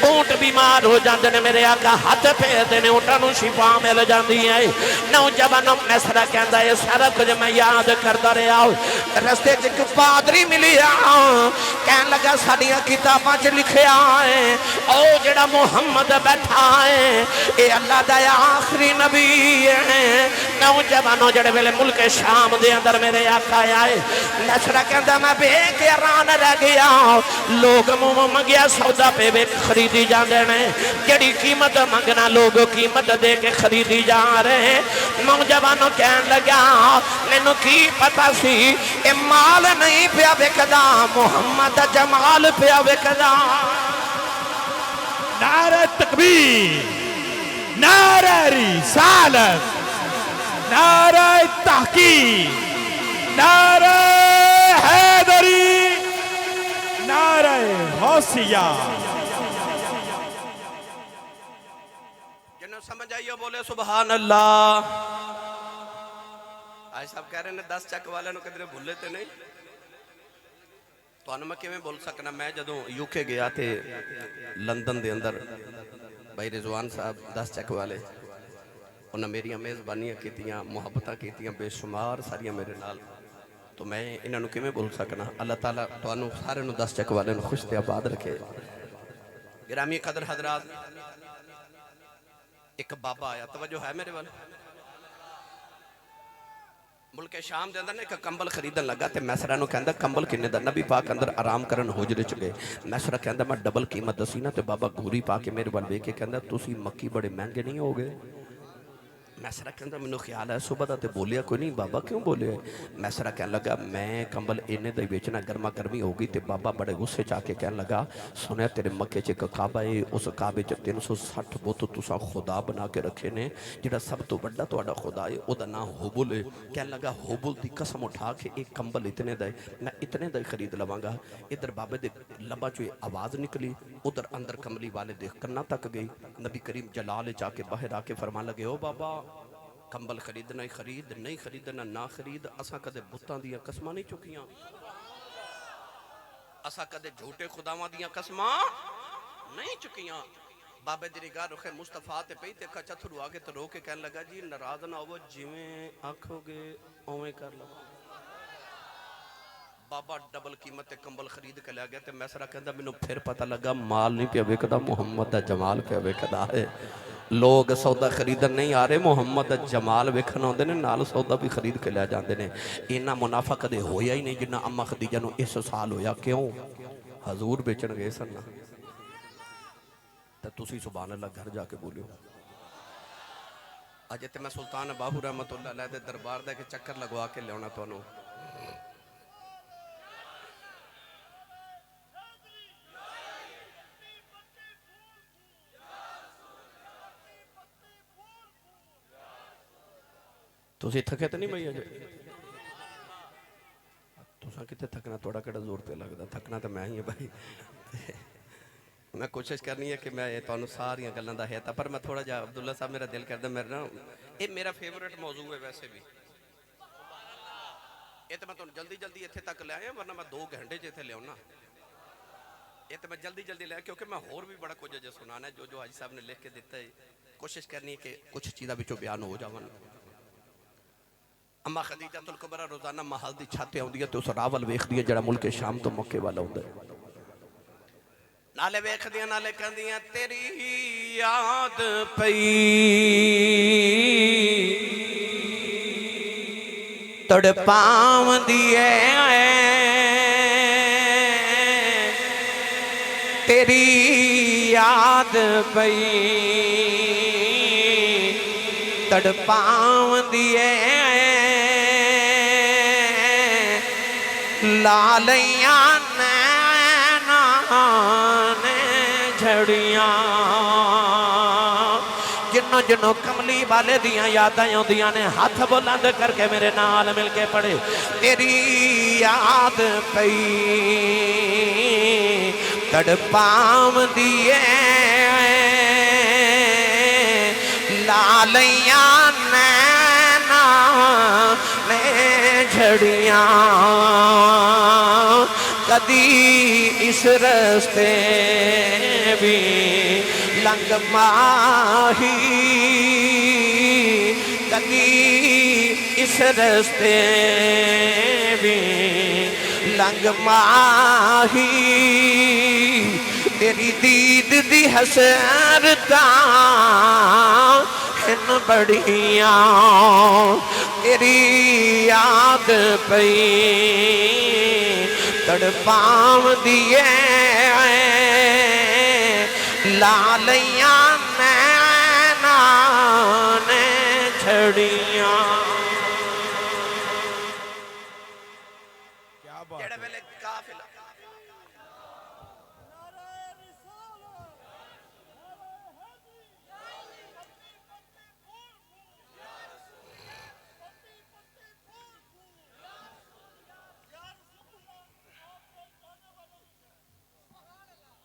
[SPEAKER 1] اونٹ بیمار ہو جاندے نے میرے آقا ہاتھ پہ دینے اونٹانوں شفا مل جاندی ہے نوجوانوں نسرہ کہندہ یہ سارا کچھ میں یاد کرتا رہا رستے جک پادری ملی کہن لگا ساڑیاں کتاباں چ لکھیا ہے او جڑا محمد بیٹھا ہے اے اللہ دا آخری نبی ہے نوجوانوں جڑے ویلے ملک شام دے اندر میرے آقا آئے نسرہ کہندہ میں بے کے ران رہ گیا لوگ منگیا سودا پہ بے خریدی جاندے نے جڑی قیمت منگنا لوگ قیمت دے کے خریدی جا رہے ہیں نوجوانوں کہن لگا مینوں کی پتہ سی اے مال نہیں پیا وکدا محمد جمال پیا وکدا
[SPEAKER 2] نعرہ تکبیر نعرہ رسالت نعرہ تحقیق نعرہ حیدری نعرہ غوثیہ
[SPEAKER 1] جنہوں سمجھ آئیے بولے سبحان اللہ آج صاحب کہہ رہے ہیں 10 چک والے نو کدھر بھولے تے نہیں تو انہوں میں کیوں میں بول سکنا میں جدوں یوکے گیا تھے لندن دے اندر بھائی رضوان صاحب 10 چک والے انہوں میری میزبانیاں کیتیاں محبتاں کیتیاں بے شمار ساریاں میرے نال تو میں انہوں کیوں میں بول سکنا اللہ تعالیٰ تو انہوں سارے نو 10 چک والے نو خوش تے آباد رکھے گرامی قدر حضرات ایک بابا آیا توجہ ہے میرے والے ملک شام دے اندر نے ایک کمبل خریدن لگا تے میسرہ نو کہندہ کمبل کنے دا نبی پاک اندر آرام کرن حجرے چکے میسرہ کہندہ میں ڈبل قیمت دسی نا تے بابا گھوری پاکے میرے والے کے کہندہ تُسی مکی بڑے مہنگے نہیں ہو گئے میسرہ کہندہ میں نے خیال ہے صبح دا تے بولیا کوئی نہیں بابا کیوں بولے میسرہ کہنے لگا میں کمبل اینے دے بیچنا گرما گرمی ہوگی تے بابا بڑے غصے چاہ کے کہنے لگا سنے تیرے مکے چے کعبہ ہے اس کعبے چے 360 بوتو تسا خدا بنا کے رکھے نے جڑا سب تو بڑا تو اڑا خدا ہے او دا نا حبل ہے کہنے لگا حبل دی قسم اٹھا کے ایک کمبل اتنے دے میں اتنے دے خرید لواں گا ادھر بابے دے لبا چوئے آواز نکلی ادھر اندر کملی والے دیکھ کرنا تک گئی نبی کریم جلال چاہ کے باہر آ کے فرمان لگے او بابا کمبل خریدنا ہی خرید نہیں خریدنا نہ خرید اساں کدے بتاں دیاں قسماں نہیں چکیاں اساں کدے جھوٹے خداواں دیاں قسماں نہیں چکیاں بابے دی نگاہ رخ مصطفیٰ تے پئی تے کچا تھڑو آگے تو رو کے کہنے لگا جی ناراض نہ ہو جویں آکھو گے اویں کر لو بابا ڈبل قیمت کمبل خرید کے لے گیا تے میسرہ کہندہ میں نے پھر پتہ لگا مال نہیں پیا وکدا محمد دا جمال پیا وکدا ہے لوگ سودا خریدن نہیں آ رہے محمد دا جمال وکھنا ہوندے نے نال سودا بھی خرید کے لے جاندے نے اینا منافع کدے ہویا ہی نہیں جنہ اما خدیجہ نو اس سال ہویا کیوں حضور بیچن گئے سن تے تسی سبحان اللہ گھر جا کے بولیو اج تے میں سلطان باہو رحمت اللہ علیہ دے دربار دے کے چکر لگوا کے لیاونا تانوں تو اسی تھکے تو نہیں بھئی آجے تو ساں کتے تھکنا توڑا کڑا زور تے لگتا تھکنا تو میں ہی ہے بھائی میں کوشش کرنی ہے کہ میں تو ساریاں گلن دا ہے تا پر میں تھوڑا جا عبداللہ صاحب میرا دل کردہ میرا فیورٹ موضوع ہے ویسے بھی یہ تو میں تو جلدی جلدی اتھے تک لے آیا ورنہ میں 2 گھنٹے جیتے لے ہونا یہ تو میں جلدی جلدی لے کیونکہ میں اور بھی بڑا کچھ جو سنانا ہے جو حاجی صاحب نے لکھ کے دیتا ہے کوشش کرنی ہے کہ کچھ چیزیں بچوں بیان ہو جاون اما خدیجہ الکبریٰ روزانہ محل دی چھاتے ہوں دیا تو اس راول ویخ دیا جڑا ملک شام تو مکے والا ہوں دیا نالے ویخ دیا نالے کہن دیا تیری یاد پئی تڑپاؤں دیے تیری یاد پئی تڑپاؤں دیے لالیاں نینانے جھڑیاں جنوں جنوں کملی والے دیاں یاداں آؤندیاں نے ہاتھ بلند کر کے میرے نال مل کے پڑھے تیری یاد پئی تڑپام دیے لالیاں نینا میں جھڑیاں کدی اس رستے بھی لنگ ماہی کدی اس رستے بھی لنگ ماہی تیری دید دی حسرتاں ہن بڑیاں تیری یاد پئی تڑپام دیے لالیاں نینا نے جھڑیاں
[SPEAKER 2] کیا بات
[SPEAKER 1] جڑے
[SPEAKER 2] ہے
[SPEAKER 1] ویلے قافلہ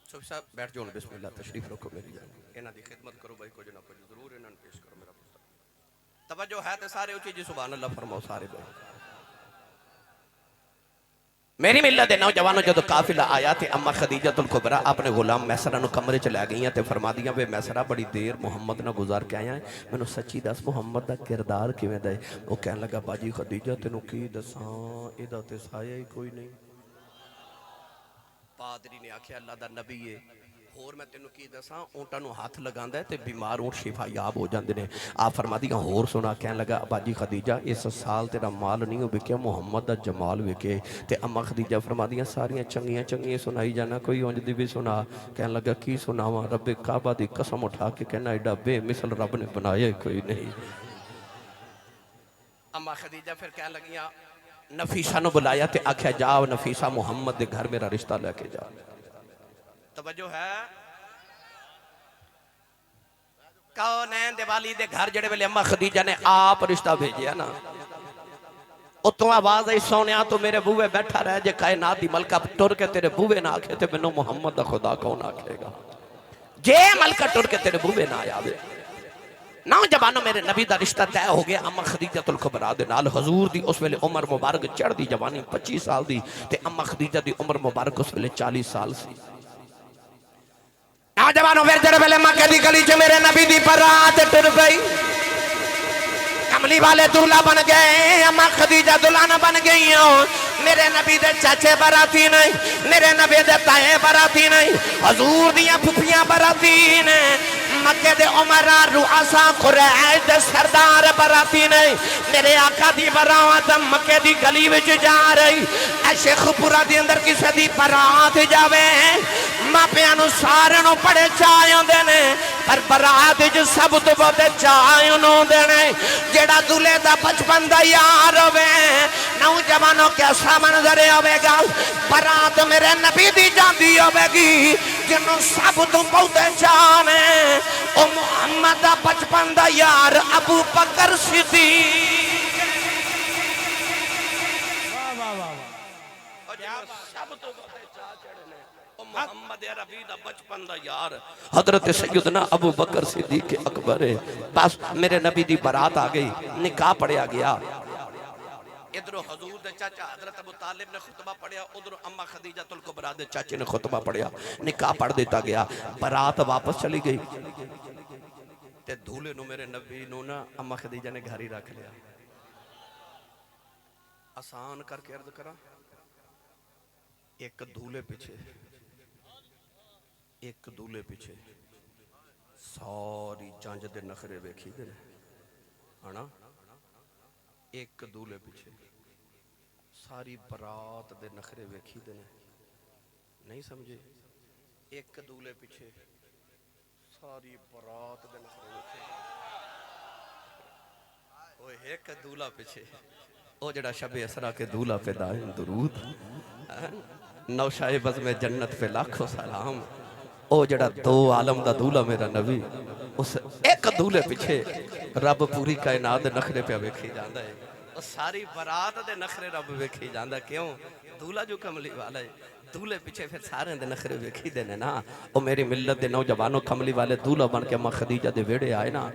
[SPEAKER 1] صوفی صاحب بیٹھ جاؤ بسم اللہ تشریف رکھو میری جان انہاں دی خدمت کرو بھائی کچھ نہ کچھ ضرور انہاں نے پیش کرو میرا پتر توجہ ہے تے سارے اونچی جی سبحان اللہ فرماؤ سارے بھائی میری ملت دے نوجوانوں جدو قافلہ آیا تے اما خدیجۃ الکبریٰ اپنے غلام میسرہ نو کمرے چ لے گئیاں تے فرما دیاں وے میسرہ بڑی دیر محمد نہ گزار کے آیا ہے مینوں سچی دس محمد دا کردار کیویں دا ہے وہ کہن لگا باجی خدیجہ تینوں کی دساں ایدا تے سایہ ہی کوئی نہیں پادری نے آکھیا اللہ دا نبی ہے اور میں تینوں کی دساں اونٹاں نو ہاتھ لگاندا ہے تے بیمار اونٹ شفا یاب ہو جاندے نے آپ فرما دیاں ہور سنا کہن لگا باجی خدیجہ اس سال تیرا مال نہیں ہو بکیا محمد دا جمال وکے تے اما خدیجہ فرما دیاں ساریاں چنگیاں سنائی جانا کوئی اونج دی بھی سنا کہن لگا کی سناواں رب کعبہ دی قسم اٹھا کے کہنا ایڈا بے مثل رب نے بنایا کوئی نہیں اما خدیجہ پھر کہن لگیاں نفیسہ نو بلایا تے آکھیا جاؤ نفیسہ محمد دے گھر میرا رشتہ لے کے جا توجہ ہے کونین دے والی دے گھر جڑے ویلے اما خدیجہ نے آپ رشتہ بھیجیا نا اتوں آواز آئی سونیا تو میرے بوے بیٹھا رہ جے کائنات دی ملکہ ٹر کے تیرے بوے نہ آکھے تے منو محمد دا خدا کون آکھے گا جے ملکہ ٹر کے تیرے بوے نہ آیا وے نوجوانوں میرے نبی دا رشتہ طے ہو گیا اما خدیجۃ الکبریٰ دے نال حضور دی اس ویلے عمر مبارک چڑھ دی جوانی 25 سال دی تے اما خدیجہ دی عمر مبارک اس ویلے 40 سال سی نوجوانوں پھر جڑے ویلے مکے دی گلی چ میرے نبی دی برات ٹر گئی کملی والے دلہا بن گئے اما خدیجہ دلہانہ بن گئی میرے نبی دے چاچے براتی نہیں میرے نبی دے تائے براتی نہیں حضور دیاں پھپیاں براتی نہیں مکے دے عمرہ رؤساء قریش دے سردار براتی نہیں میرے آقا دی برات مکے دی گلی وچ جا رہی اے شیخ پورا دی اندر کسے دی برات جاوے ماں پیانو سارنو پڑے چاہیوں دینے پر برات جو سب تو بہتے چاہیوں دینے جیڑا دولے دا بچپن دا یار ہوئے نوجوانوں کیسا منظر ہوئے گا برات میرے نبی دی جاندی ہوئے گی جنہوں سب تو بہتے چاہنے او محمد دا بچپن دا یار ابو بکر صدیق سب تو بہتے چاہنے محمد عربی دا بچپن دا یار حضرت سیدنا ابو بکر صدیق اکبر ہے بس میرے نبی دی برات آگئی نکاح پڑھیا گیا ادھر حضور دے چاچا حضرت ابو طالب نے خطبہ پڑھیا ادھر اما خدیجۃ الکبریٰ دے چاچے نے خطبہ پڑھیا نکاح پڑھ دیتا گیا برات واپس چلی گئی تے دھولے نو میرے نبی نو نا اما خدیجہ نے گھر ہی رکھ لیا آسان کر کے عرض کرا ایک دھولے پیچھے ساری جانج دے نخرے بیکھی دے آنا ایک دولے پیچھے ساری برات دے نخرے بیکھی دے نہیں سمجھے ایک دولے پیچھے ساری برات دے نخرے بیکھی وہ ایک دولا پیچھے وہ جڑا شب اسرا کے دولا پہ دائم درود نوشائے بزم جنت پہ لاکھوں سلام او جڑا دو عالم دا دولہ میرا نبی اس ایک دولے پیچھے رب پوری کائنات دے نخرے پہ ویکھی جاندہ ہے اور ساری برات دے نخرے رب ویکھی جاندہ کیوں دولہ جو کملی والا ہے دولے پیچھے پھر سارے دے نخرے ویکھی دینے نا او میری ملت دے نوجوانوں کملی والے دولہ بن کے اماں خدیجہ دے ویڑے آئے نا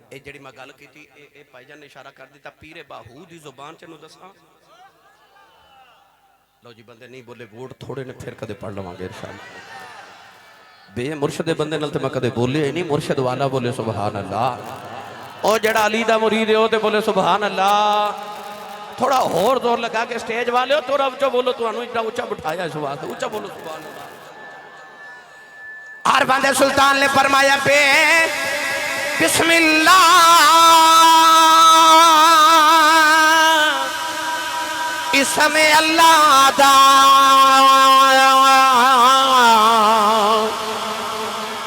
[SPEAKER 1] اے جڑی میں گل کی تھی اے پائی جان نے اشارہ کر دیتا پیر باہو دی زبان چنو دساں لو جی بندے نہیں بولے ووٹ تھوڑے نے پھر کدے پڑھ لواں گے انشاءاللہ بے مرشد بندے نل تے میں کدے بولے ہی نہیں مرشد والا بولے سبحان اللہ او جڑا علی دا مرید ہے او تے بولے سبحان اللہ تھوڑا اور زور لگا کے سٹیج والے ہو تھوڑا اونچا بولو تو انو اتنا اونچا بٹھایا اس واسطے اونچا بولو سبحان اللہ
[SPEAKER 3] اور بندے سلطان نے فرمایا بے بسم اللہ اسم اللہ دا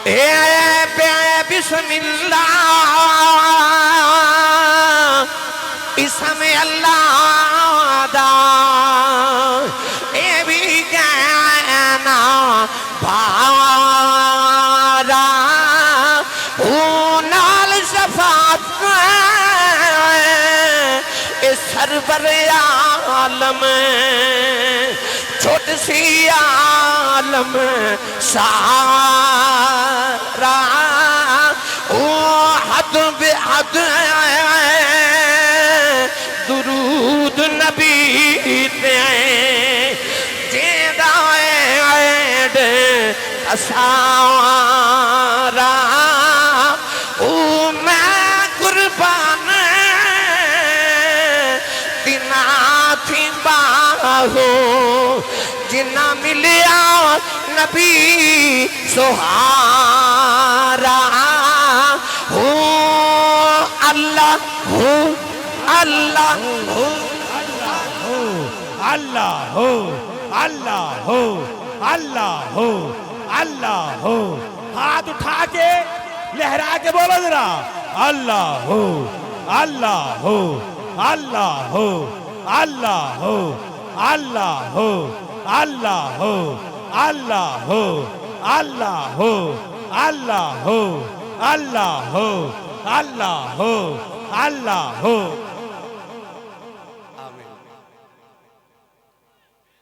[SPEAKER 3] اے بے بسم اللہ اسم اللہ دا اے بھی گانا بھارا نال شفاعت اے سرور عالم چھوٹ سی عالم سارا حد بحد درود نبی تے جیدہ ایڈ اسارا میں قربان دینا تھی باہو جنہ ملیا نبی سہارا ہو اللہ ہو اللہ ہو
[SPEAKER 2] اللہ ہو اللہ ہو اللہ ہو اللہ ہو ہاتھ اٹھا کے لہرا کے بولو ذرا اللہ ہو اللہ ہو اللہ ہو اللہ ہو اللہ ہو اللہ ہو اللہ ہو اللہ ہو اللہ ہو اللہ ہو اللہ ہو اللہ ہو
[SPEAKER 1] آمین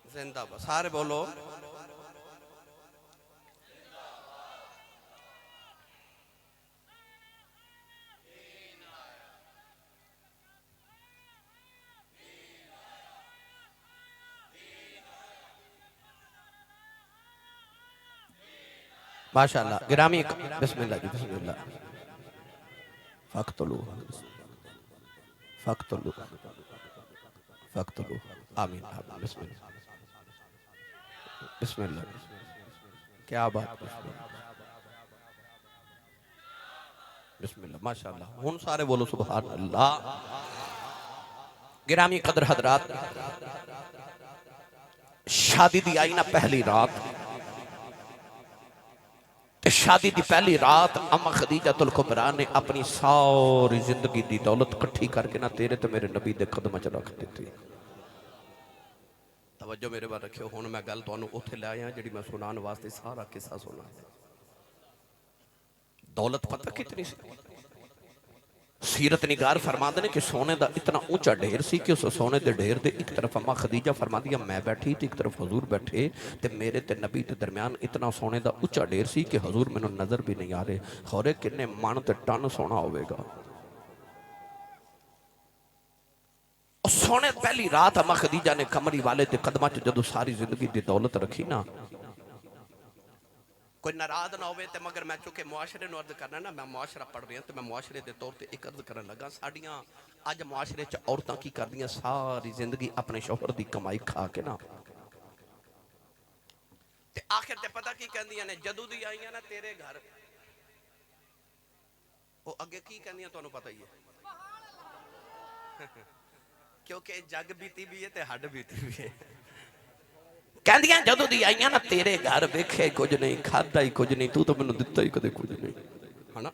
[SPEAKER 1] زندہ بس سارے بولو ماشاءاللہ گرامی بسم اللہ جی بسم اللہ فقتلو فقتلو فقتلو آمین آمین بسم اللہ بسم اللہ کیا بات بسم اللہ ماشاءاللہ ہون سارے بولو سبحان اللہ گرامی قدر حضرات شادی دی آئی نا پہلی رات شادی دی پہلی رات اماں خدیجہ الکبریٰ نے اپنی ساری زندگی دی دولت کٹھی کر کے نہ تیرے تو میرے نبی دے قدمہ چ رکھ دیتی توجہ میرے بار رکھے ہون میں گل تو انہوں اتھے لے آیا جڑی میں سنان واسطے سارا قصہ سنا دولت پتہ کتنی سی سیرت نگار فرماندے نے کہ سونے دا اتنا اونچا ڈھیر سی کہ اس سونے دے ڈھیر دے ایک طرف اماں خدیجہ فرما دیا میں بیٹھی تھی ایک طرف حضور بیٹھے تے میرے تے نبی تے درمیان اتنا سونے دا اونچا ڈھیر سی کہ حضور میں نظر بھی نہیں آ رہے خورے کنے مان تے ٹن سونا ہوئے گا اور سونے پہلی رات اماں خدیجہ نے کمری والے تے قدمہ چ جدو ساری زندگی دی دولت رکھی نا کوئی ناراض نہ ہوئے تے مگر میں چونکہ معاشرے نو عرض کرنا نا میں معاشرہ پڑھ رہی ہوں تو میں معاشرے دے طور تے ایک عرض کرنے لگا ساڑیاں آج معاشرے چ عورتاں کی کر دیاں ساری زندگی اپنے شوہر دی کمائی کھا کے نا تے آخر تے پتہ کی کہندیاں نے جدو دی آئیاں نا تیرے گھر وہ اگے کی کہندیاں تو انہوں پتہ ہی ہے کیونکہ جگ بیتی بھی ہے تے ہڈ بیتی بھی ہے کہندیاں جدو دی آئیاں نا تیرے گھر بیکھے کچھ نہیں کھادا ہی کچھ نہیں تو میں نے دیتا ہی کدے کچھ نہیں ہے نا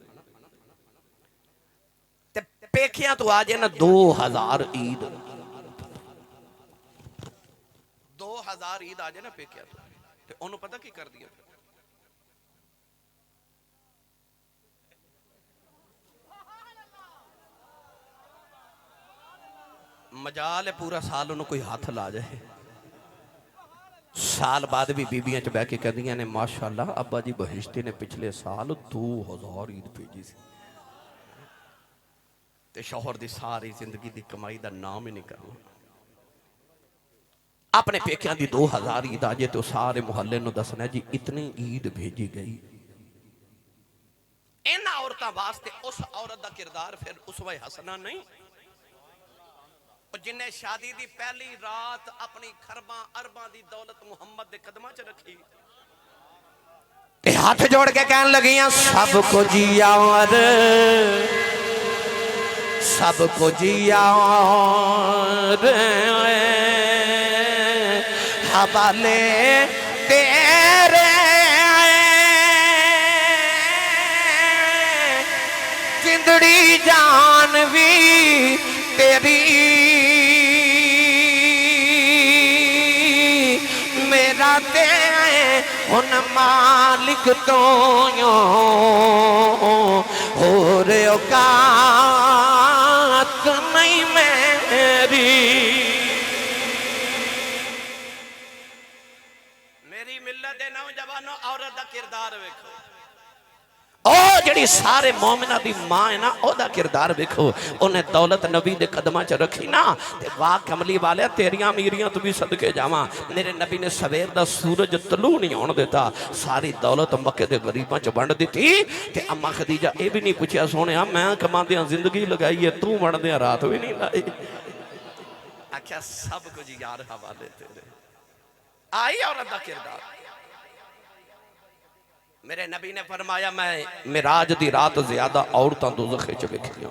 [SPEAKER 1] تے پیکھیاں تو آجے نا 2000 عید 2000 عید آجے نا پیکھیاں تو تے انہوں پتہ کی کر دیا مجال ہے پورا سال انہوں کوئی ہاتھ لا جائے سال بعد بھی بیبیاں چ بہ کے کہدیاں نے ماشاءاللہ ابا جی بہشتی نے پچھلے سال 2000 عید بھیجی سی تے شوہر دی ساری زندگی دی کمائی دا نام ہی نہیں کرنا اپنے پیکیاں دی 2000 عید آجے تو سارے محلے نو دسنا جی اتنی عید بھیجی گئی ان عورتاں واسطے اس عورت دا کردار پھر اسوہ حسنہ نہیں جنہیں شادی دی پہلی رات اپنی خرباں ارباں دی دولت محمد دے قدمہ چ رکھی
[SPEAKER 3] ہاتھ جوڑ کے کہنے لگیاں سب کو جیا اور سب کو جیا اور حوالے تیرے زندڑی جان بھی تیری میرا تے ان مالک تو ہو رہے اوقات نہیں
[SPEAKER 1] میری ملت دے نوجوانوں عورت دا کردار ویکھو
[SPEAKER 3] او جڑی سارے مومنہ دی ماں ہے نا او دا کردار دیکھو انہیں دولت نبی دے قدمہ چ رکھی نا تے واہ کملی والے تیریاں میریاں تو بھی صدقے جاواں میرے نبی نے سویر دا سورج طلوع نہیں ہون دیتا ساری دولت مکے دے غریباں چ بنڈ دیتی تے اما خدیجہ اے بھی نہیں پوچھیا سونیا میں کماندیاں زندگی لگائی ہے تو بندیاں رات بھی نہیں لائی
[SPEAKER 1] آکھیا سب کچھ یار حوالے تیرے آئی عورت دا کردار میرے نبی نے فرمایا میں
[SPEAKER 3] معراج دی رات زیادہ عورتاں دوزخے چ ویکھیاں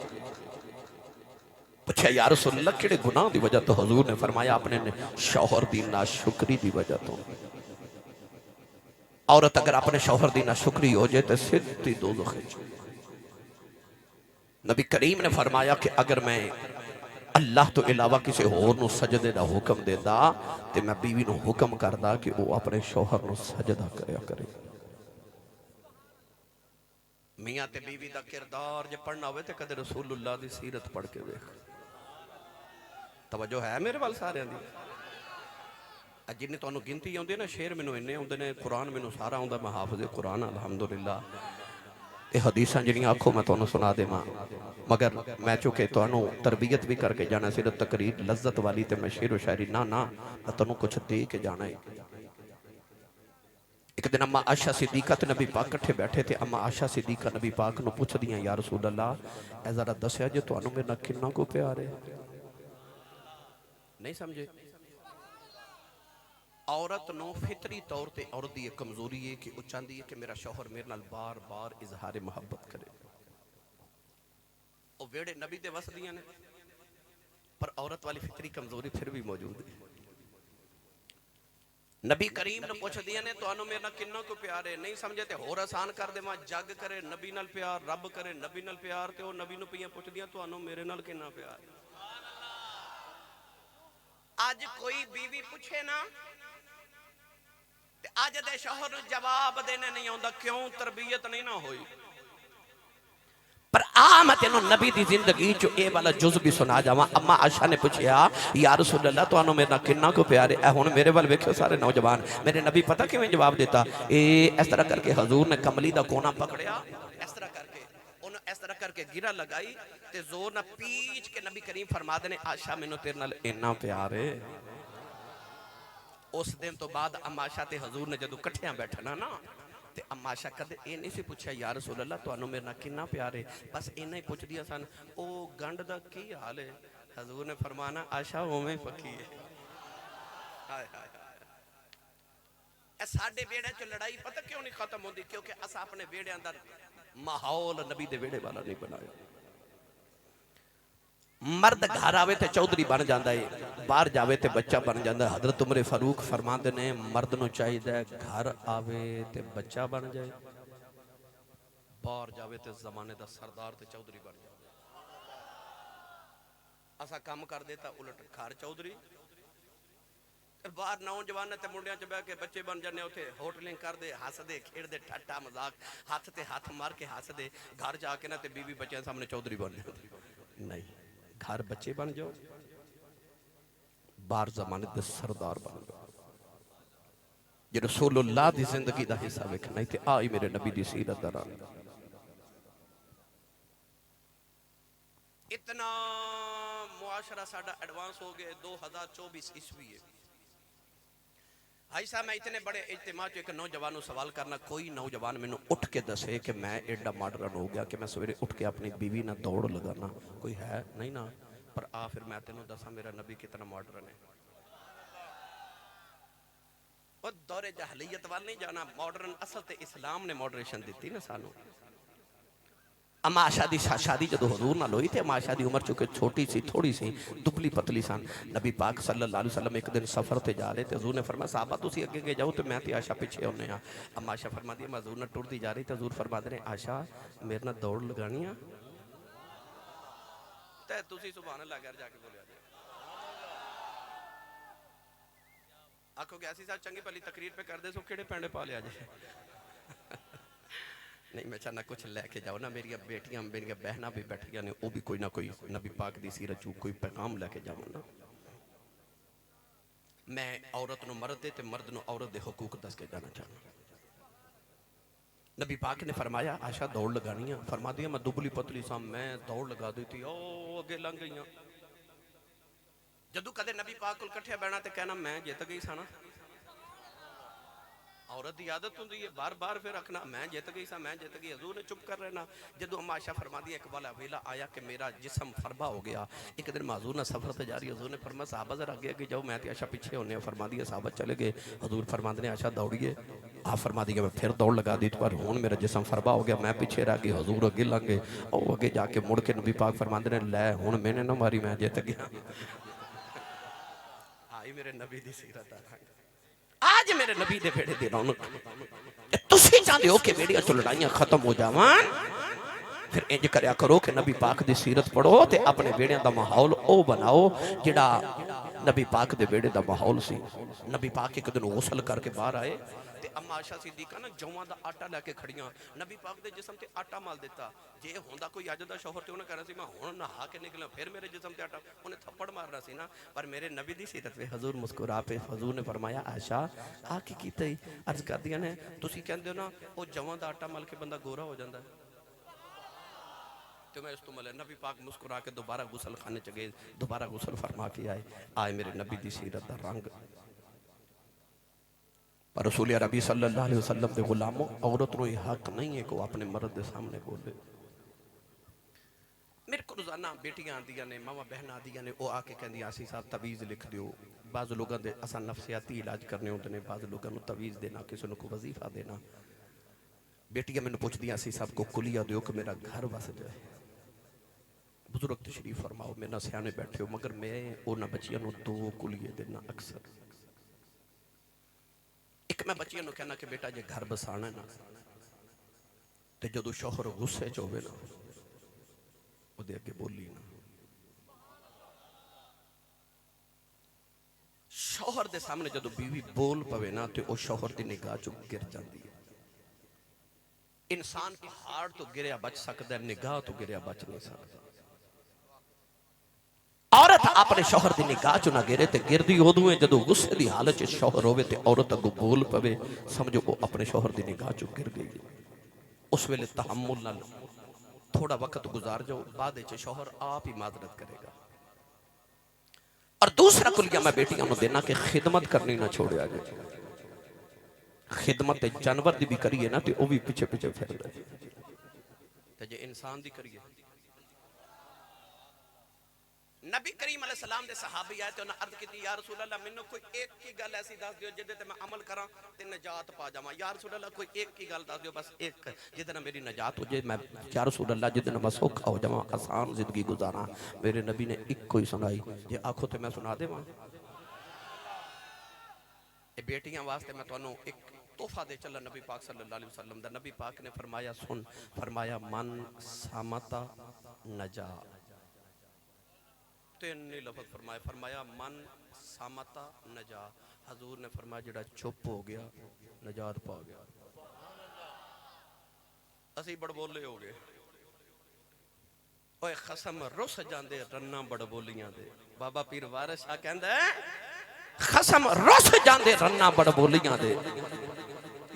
[SPEAKER 3] پوچھا یا رسول اللہ کیڑے گناہ دی وجہ تو حضور نے فرمایا اپنے شوہر دی ناشکری دی وجہ تو عورت اگر اپنے شوہر دی ناشکری ہو جائے تو سدھی دوزخے چ نبی کریم نے فرمایا کہ اگر میں اللہ تو علاوہ کسی اور نو سجدے دا حکم دے دا تے میں بیوی نو حکم کر دا کہ وہ اپنے شوہر نو سجدہ کرے
[SPEAKER 1] میاں تے بیوی دا کردار جے پڑھنا ہوئے تے کدے رسول اللہ دی سیرت پڑھ کے ویکھ توجہ ہے میرے وال سارے دی جنہیں تو انہوں گنتی ہوندے نا شیر منو انہیں ہوندے نے قرآن منو سارا ہوندہ میں حافظ قرآن الحمدللہ اے حدیثاں جنہیں آنکھوں میں تو انہوں سنا دے ماں مگر میں چونکہ تو انہوں تربیت بھی کر کے جانا صرف تقریر لذت والی تے میں شیر و شاعری نا تو انہوں کچھ دے کے جانا ہے ایک دن اما عائشہ صدیقہ تے نبی پاک کٹھے بیٹھے تھے اما عائشہ صدیقہ نبی پاک نو پوچھ دیاں یا رسول اللہ اے ذرا دسیا جو تو انہوں میں نکنہ کو پیارے نہیں سمجھے عورت نو فطری طور تے عورت دی ایک کمزوری ہے کہ وہ چاندی ہے کہ میرا شوہر میرے نال بار بار اظہار محبت کرے وہ ویڑے نبی دے وس دیاں نے پر عورت والی فطری کمزوری پھر بھی موجود ہے نبی کریم نے پوچھ دیا نے تو انہوں میرا کنوں کو پیارے نہیں سمجھے تے ہور آسان کر دے ماں جگ کرے نبی نال پیار رب کرے نبی نال پیار تے وہ نبی نو پیاں پوچھ دیا تو انہوں میرے نال کنہ پیار آج کوئی بیوی پوچھے نا آج دے شوہر جواب دینے نہیں ہوندہ کیوں تربیت نہیں نہ ہوئی
[SPEAKER 3] پر آمد انہوں نبی دی زندگی جو اے والا جز بھی سنا جاواں اما عائشہ نے پوچھیا یا رسول اللہ تو انہوں میرا کنہ کو پیارے اے ہون میرے وال ویکھو سارے نوجوان میرے نبی پتہ کیوں میں جواب دیتا اس طرح کر کے حضور نے کملی دا کونا پکڑیا
[SPEAKER 1] اس طرح کر کے انہوں اس طرح کر کے گرہ لگائی تے زور نہ پیچ کے نبی کریم فرما دینے عائشہ میں نو تیرے نال
[SPEAKER 3] اینا پیارے
[SPEAKER 1] اس دن تو بعد اما عائشہ تے حضور نے جدو کٹھیاں بیٹھنا نا تے اما عائشہ کدے اے نہیں سے پوچھا یا رسول اللہ تو انہوں میرا کنہ پیارے بس اینا ہی پوچھ دیا سن او گنڈ دا کی حال ہے حضور نے فرمانا عائشہ وہ میں پکی ہے ہائے ہائے اے ساڑھے بیڑے چو لڑائی پتہ کیوں نہیں ختم ہوندی کیونکہ اسا اپنے بیڑے اندر ماحول نبی دے بیڑے والا نہیں بنایا
[SPEAKER 3] مرد گھر آوے تے چودری بن جاندہ ہے باہر جاوے تے بچہ بن جاندہ ہے حضرت عمر فاروق فرماندے نے مرد نو چاہی دے گھر آوے تے بچہ بن جائے
[SPEAKER 1] باہر جاوے تے زمانے دا سردار تے چودری بن جائے اسا کام کر دیتا الٹ گھر چودری باہر نوجوان تے منڈیاں چ بہ کے بچے بن جانے اوتھے ہوٹلنگ کر دے ہس دے کھیڑ دے ٹھٹا مذاق ہاتھ تے ہاتھ مار کے ہس دے گھر جا کے نا تے بیوی بچے سامنے چودری بن جاندی نہیں گھر بچے بن جاؤ
[SPEAKER 3] بار زمانے دے سردار بن گئے جی رسول اللہ دی زندگی دا حصہ ویکھنا تے آئی میرے نبی دی سیرت دا رنگ اتنا معاشرہ ساڑا ایڈوانس ہو گئے 2024 عیسوی ہے بھائی صاحب میں اتنے بڑے اجتماع جو ایک نوجوانوں سوال کرنا کوئی نوجوان میں نے اٹھ کے دسے کہ میں ایڈا ماڈرن ہو گیا کہ میں سویرے اٹھ کے اپنی بیوی نہ دوڑ لگانا کوئی ہے نہیں نا پر پھر میں تینوں دسا میرا نبی کتنا ماڈرن ہے وہ دور جہلیت وال نہیں جانا ماڈرن اصل تے اسلام نے ماڈریشن دیتی نا سانو اما عائشہ دی شادی جدو حضور نہ لوئی تھے اما عائشہ دی عمر چونکہ چھوٹی سی تھوڑی سی دبلی پتلی سان نبی پاک صلی اللہ علیہ وسلم ایک دن سفر تے جا رہے تھے حضور نے فرمایا صحابہ تسی اگے گے جاؤ تو میں تے عائشہ پیچھے ہونے ہاں اما عائشہ فرما دی اما حضور نہ ٹور دی جا رہی تھے حضور فرما دے عائشہ میرے نہ دوڑ لگانی ہاں تے تسی سبحان اللہ گھر جا کے بولے آجائے آنکھوں کہ ایسی ساتھ چنگی پہلی تقریر پہ کر دے سو کیڑے پینڈے پا لے آجائے نہیں میں چاہنا کچھ لے کے جاؤ نا میری بیٹیاں میری بہنہ بھی بیٹھیاں نے وہ بھی کوئی نہ کوئی نبی پاک دی سیرت جو کوئی پیغام لے کے جاؤ نا میں عورت نو مرد دے تے مرد نو عورت دے حقوق دس کے جانا چاہنا نبی پاک نے فرمایا عائشہ دوڑ لگانی ہے فرما دیا میں دبلی پتلی سا میں دوڑ لگا دی تھی او اگے لنگ گئی ہوں جدو کدے نبی پاک کل کٹھے بینا تے کہنا میں جیت گئی سانا عورت دی عادت ہوندی ہے بار بار پھر رکھنا میں جیت گئی سا میں جیت گئی حضور نے چپ کر رہنا جدو اما عائشہ فرما دیا ایک والا ویلا آیا کہ میرا جسم فربا ہو گیا ایک دن حضور نے سفر تے جاری حضور نے فرمایا صحابہ ذرا آگے آگے جاؤ میں تے عائشہ پیچھے ہونے فرما دیا صحابہ چلے گئے حضور فرما دے عائشہ دوڑیے آپ فرما دیا میں پھر دوڑ لگا دی پر ہون میرا جسم فربا ہو گیا میں پیچھے رہ گئی حضور اگے لنگ گئے او اگے جا کے مڑ کے نبی پاک فرما دے لے ہون میں نے نہ ماری میں جیت گیا آئی میرے نبی دی سیرت آج میرے نبی دے بیڑے دے رونق تسی چاہتے ہو کہ بیڑیاں چو لڑائیاں ختم ہو جاوان پھر انج کریا کرو کہ نبی پاک دی سیرت پڑھو تے اپنے بیڑیاں دا ماحول او بناؤ جڑا نبی پاک دے بیڑے دا ماحول سی نبی پاک ایک دن غسل کر کے باہر آئے تے اما عائشہ صدیقہ نا جوان دا آٹا لے کے کھڑیاں نبی پاک دے جسم تے آٹا مال دیتا جے ہوندا کوئی اج دا شوہر تے انہاں کہنا سی میں ہن نہا کے نکلا پھر میرے جسم تے آٹا انہیں تھپڑ مارنا سی نا پر میرے نبی دی سیرت پہ حضور مسکرا پہ حضور نے فرمایا عائشہ آ کی کیتا ہی عرض کر دیا نے تسی کہندے ہو نا او جوان دا آٹا مال کے بندہ گورا ہو جاندا ہے تو میں اس تو ملے نبی پاک مسکرا کے دوبارہ غسل خانے چگے دوبارہ غسل فرما کے آئے میرے نبی دی سیرت دا رنگ پر رسول عربی صلی اللہ علیہ وسلم دے غلاموں عورت رو یہ حق نہیں ہے کہ وہ اپنے مرد دے سامنے بولے میرے کو روزانہ بیٹیاں آدیاں نے ماما بہن آدیاں نے وہ آکے کہندی آسی صاحب تویز لکھ دیو بعض لوگاں دے اساں نفسیاتی علاج کرنے ہوندے نے بعض لوگاں نو تویز دینا کسی کو وظیفہ دینا بیٹیاں میں نے پوچھ دیا آسی صاحب کو کلیہ دیو کہ میرا گھر وس جائے بزرگ تشریف فرماؤ میں نہ سیانے بیٹھے ہو مگر میں او نہ بچیاں نو دو کلیے دینا اکثر ایک میں بچیاں نو کہنا کہ بیٹا جے گھر بسانا ہے نا تے جدو شوہر غصے چوبے نا وہ دے کے بولی نا شوہر دے سامنے جدو بیوی بول پوے نا تے او شوہر دی نگاہ چو گر جاندی ہے انسان کی ہار تو گریا بچ سکتا ہے نگاہ تو گریا بچ نہیں سکتا عورت اپنے شوہر دی نگاہ چو نہ گرے تے گردی ہو دوئے جدو غصے دی حالت چے شوہر ہوئے تے عورت اگو بول پوے سمجھو وہ اپنے شوہر دی نگاہ چو گر گئی اس ویلے تحمل نہ تھوڑا وقت گزار جاؤ بعد چے شوہر آپ ہی معذرت کرے گا اور دوسرا کلیہ میں بیٹیاں نو دینا کہ خدمت کرنی نہ چھوڑے آگے خدمت جانور دی بھی کریے نا تے وہ بھی پیچھے پیچھے پھر رہے تے جے انسان دی کریے نبی کریم علیہ السلام دے صحابی آئے تے انہاں عرض کی تھی یا رسول اللہ منو کوئی ایک کی گل ایسی دس دیو جدے تے میں عمل کراں تے نجات پا جاواں یا رسول اللہ کوئی ایک کی گل دس دیو بس ایک جدے نہ میری نجات ہو جائے میں یا رسول اللہ جدے نہ میں سوکھا ہو جاواں آسان زندگی گزاراں میرے نبی نے ایک کوئی سنائی جے آنکھوں تے میں سنا دے وہاں اے بیٹیاں واسطے میں تو انہوں ایک تحفہ دے چلا نبی پاک صلی اللہ علیہ وسلم دا نبی پاک نے فرمایا سن فرمایا من سامتا نجا تینی لفظ فرمایا من سامتا نجا حضور نے فرمایا جڑا چپ ہو گیا نجات پا گیا اسی بڑھ بولے ہو گئے اوے خسم رس جاندے رنا بڑ بولیاں دے بابا پیر وارث شاہ کہندا ہے خسم رس جاندے رنا بڑ بولیاں دے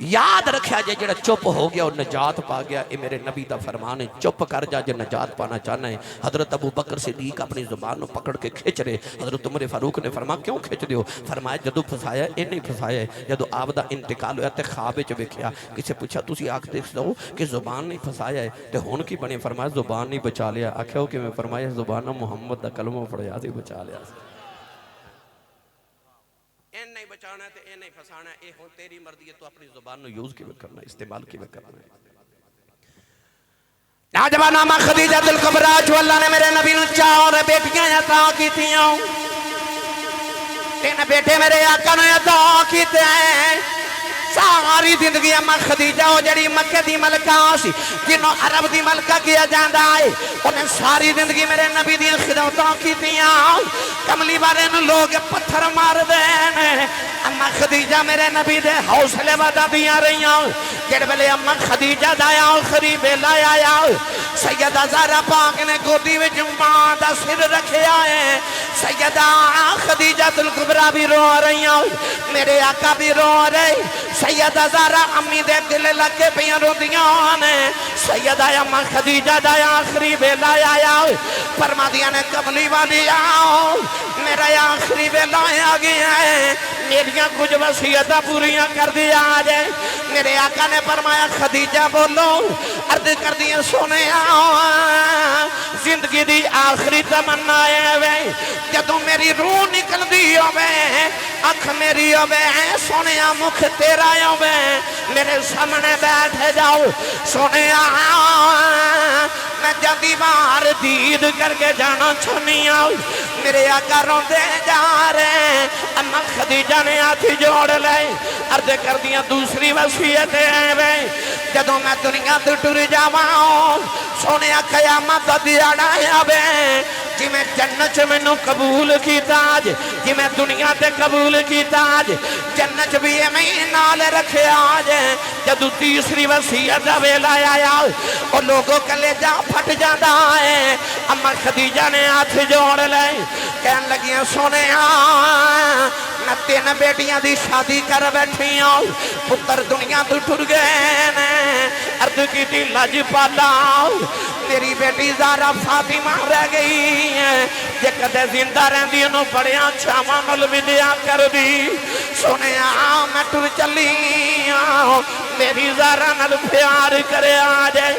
[SPEAKER 3] یاد رکھیا جے جڑا چپ ہو گیا اور نجات پا گیا. اے میرے نبی دا فرمان ہے چپ کر جا جے نجات پانا چاہنا ہے. حضرت ابو بکر صدیق اپنی زبان پکڑ کے کھچ رہے. حضرت عمر فاروق نے فرمایا کیوں کھچ دیو؟ فرمایا جدو پھسایا اے نہیں پھسایا ہے جدو آپ دا انتقال ہویا تے خواب وچ ویکھیا. کسے پوچھا تسی آکھ دیکھ دو کہ زبان نہیں پھسایا ہے تے ہن کی بنے؟ فرمایا زبان نہیں بچا لیا. آکھیا کہ میں فرمایا زبان محمد دا کلمہ پڑھیا سی بچا لیا. این نہیں بچانا ہے تے این نہیں پھسانا ہے. اے ہون تیری مرضی ہے تو اپنی زبان نو یوز کی کرنا ہے استعمال کی کرنا ہے.
[SPEAKER 1] ناجبہ نامہ خدیجہ الکبریٰ جو اللہ نے میرے نبی نو 4 بیٹیاں عطا کی تھیاں. 3 بیٹے میرے آقا نے عطا کیتے ہیں. ساری زندگی اماں خدیجہ ہو جڑی مکہ دی ملکہ سی جنہوں عرب دی ملکہ کیا جاندہ ہے انہیں ساری زندگی میرے نبی دی خدمتوں کی تیاں. کملی والے نے لوگ پتھر مار دین. اماں خدیجہ میرے نبی دے حوصلے ودا دیاں رہیاں. جڑ بلے اماں خدیجہ دایا آخری بیلا آیا سیدہ زہرا پاک نے گودی وچ ماں دا سر رکھے آئے. سیدہ خدیجہ الکبریٰ بھی رو رہیاں. میرے آقا بھی رو رہے. سیدہ زہرا امی دے دل لگے پیاں رو دیاں نے. سیدہ اماں خدیجہ دایا آخری بیلا آیا فرما دیا نے کملی والی آؤ میرا آخری بیلا آ گیا ہے. میریاں کچھ وصیتاں پوریاں کر دیا آجے. میرے آقا نے فرمایا خدیجہ بولو. عرض کر دیا سونے آؤ زندگی دی آخری تمنا ہے جدو میری روح نکل دی ہوئے اکھ میری ہوئے سونے مکھ تیرا ہوئے میرے سامنے بیٹھے جاؤ. سونے آؤ میں جدی بار دید کر کے جانا چھنی آؤ. میرے آقا رون دے جا رہے. اماں خدیجہ نے ہاتھ جوڑ لے. عرض کر دیا دوسری وصیت ہے جدو میں دنیا تو ٹر جاواں سونے قیامت دیاڑا آوے جی میں جنت میں نو قبول کی تاج جی میں دنیا تے قبول کی تاج جنت بھی میں نال رکھے آج. جدو تیسری وصیت ویلا آیا اور لوگوں کلے جا پھٹ جاندہ ہے. اماں خدیجہ نے ہاتھ جوڑ لے کہن لگیاں سونے میں 3 بیٹیاں دی شادی کر بیٹھی ہوں پتر دنیا تو ٹر گئے نے. عرض کی تھی لج پالا میری بیٹی زہرا فاطمہ رہ گئی ہے جے کدے زندہ رہندی انہوں بڑیاں چھاواں نال ودیا کر دی. سونے میں ٹر چلی میری زہرا نال پیار کرے آجے.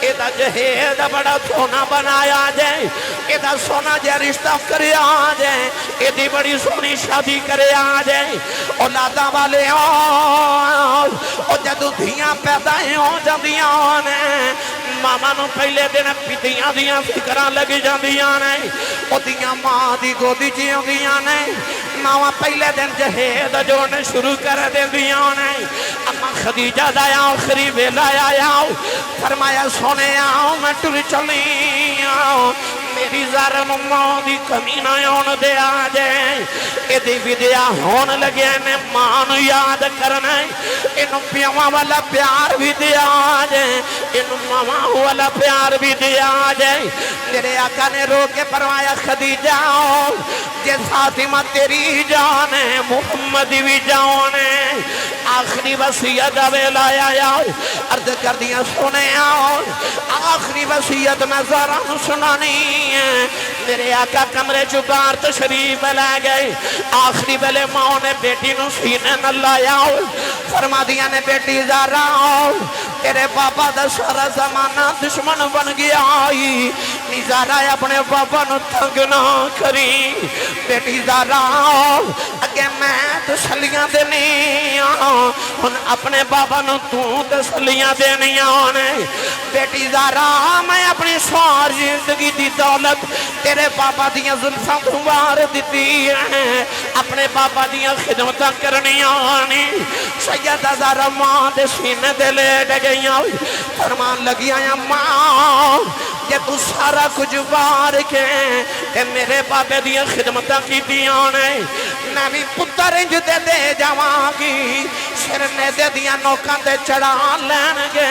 [SPEAKER 1] ایدہ جہید بڑا سونا بنایا جائے. ایدہ سونا جے رشتہ کرے آجے. ایدی بڑی سونی شادی کرے آجے. اولادہ والے جدو دھیاں پیدا ہو جاندیاں نے ماما نو پہلے دن پیتیاں دیاں فکران لگی جاندیاں نے. او دیاں ماں دی گودی چیوں دیاں نے. ماما پہلے دن جہید جوڑنے شروع کر دے دیاں نے. اماں خدیجہ دایا آخری بیلا آیا فرمایا سونے آؤ میں ٹر چلی آؤ میری زہرا ماں دی کمی نہ ہون دے آجے. ایدی ودیا ہون لگے نے ماں نو یاد کرنا انہوں پیاں والا پیار بھی دیا آجے. انہوں ماما والا پیار بھی دیا آجے. میرے آقا نے رو کے فرمایا خدیجہ جے فاطمہ تیری جان ہے محمد بھی جان ہے. آخری وصیت ویلا آیا عرض کر دیا سونے آؤ آخری وصیت میں زہرا نو سنانی ہے. میرے آقا کمرے چکار تشریف لے گئے. آخری ویلے ماں نے بیٹی نو سینے نہ لایا فرما دیا نے بیٹی زہرا تیرے بابا دا سارا زمانہ دشمن بن گیا آئی زہرا اپنے بابا نو تنگ نہ کری. بیٹی زہرا اگے میں تسلیاں دینی ہن اپنے بابا نو تو تسلیاں دینی آنے. بیٹی زہرا میں اپنی ساری زندگی دی دولت تیرے بابا دیاں زلفاں دوار دیتی ہیں اپنے بابا دیاں خدمتاں کرنی آنی. سیدہ زہرا ماں دے سینے دے لیٹ گئیاں فرمان لگیاں ماں جے تو سارا کچھ بار کے کہ میرے بابے دیاں خدمتاں کی دیاں نے میں بھی پتر انج دے جاواں گی سرنے دے دیاں نوکاں دے چڑھا لین گے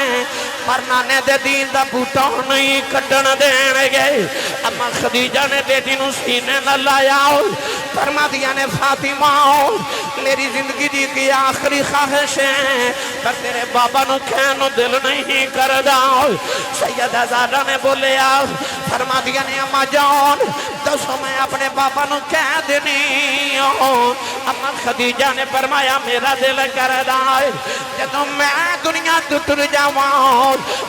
[SPEAKER 1] پر نانے دے دین دا بوٹا نہیں کٹن دین گئے اما خدیجہ نے بیٹی نو سینے نہ لایا فرما دیا نے فاطمہ میری زندگی دی کی آخری خواہش ہے پر تیرے بابا نو کہنو دل نہیں کردا سیدہ زہرا نے بولیا فرما دیا نے اما جان دسو میں اپنے بابا نو کہہ دینی اما خدیجہ نے فرمایا میرا دل کردا جدو میں دنیا تو ٹر جاواں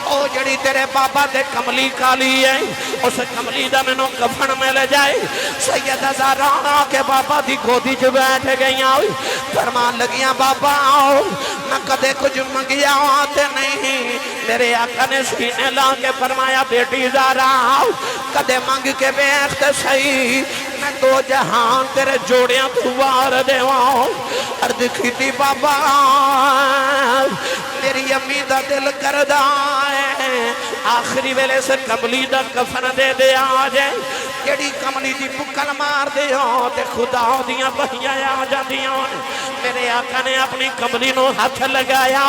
[SPEAKER 1] او جڑی تیرے بابا دے کملی کالی ہے اس کملی دا مینوں کفن مل جائے سیدہ زہرا کے بابا دی گودی چ بیٹھ گئیاں فرمان لگیاں بابا میں کدے کچھ منگیا تے نہیں میرے آقا نے سینے لا کے فرمایا بیٹی زہرا کدے منگ کے بیخت صحیح میں دو جہان تیرے جوڑیاں توار دیواں عرض کیتی بابا میری امی دا دل کردا ہے آخری ویلے سے کملی دا کفن دے دے آجے جڑی کملی دی بکل مار دے تے خدا دیاں بہیاں آ جاندیاں میرے آقا نے اپنی کملی نو ہاتھ لگایا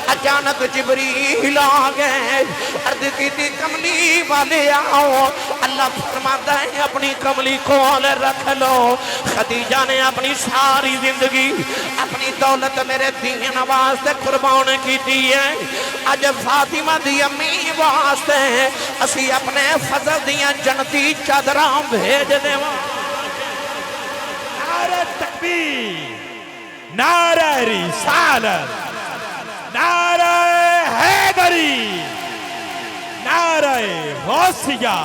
[SPEAKER 1] اچانک جبریل آ گئے عرض کیتی کملی والے آؤ اللہ فرماتا ہے اپنی کملی کول رکھ لو خدیجہ نے اپنی ساری زندگی اپنی دولت میرے دین واسطے قربان کی ہے اج فاطمہ دی امی واسطے اسی اپنے فضل دیاں جنتی چادراں بھیج دیواں
[SPEAKER 2] نعرہ تکبیر نعرہ رسالت نعرہ حیدری نعرہ غوثیہ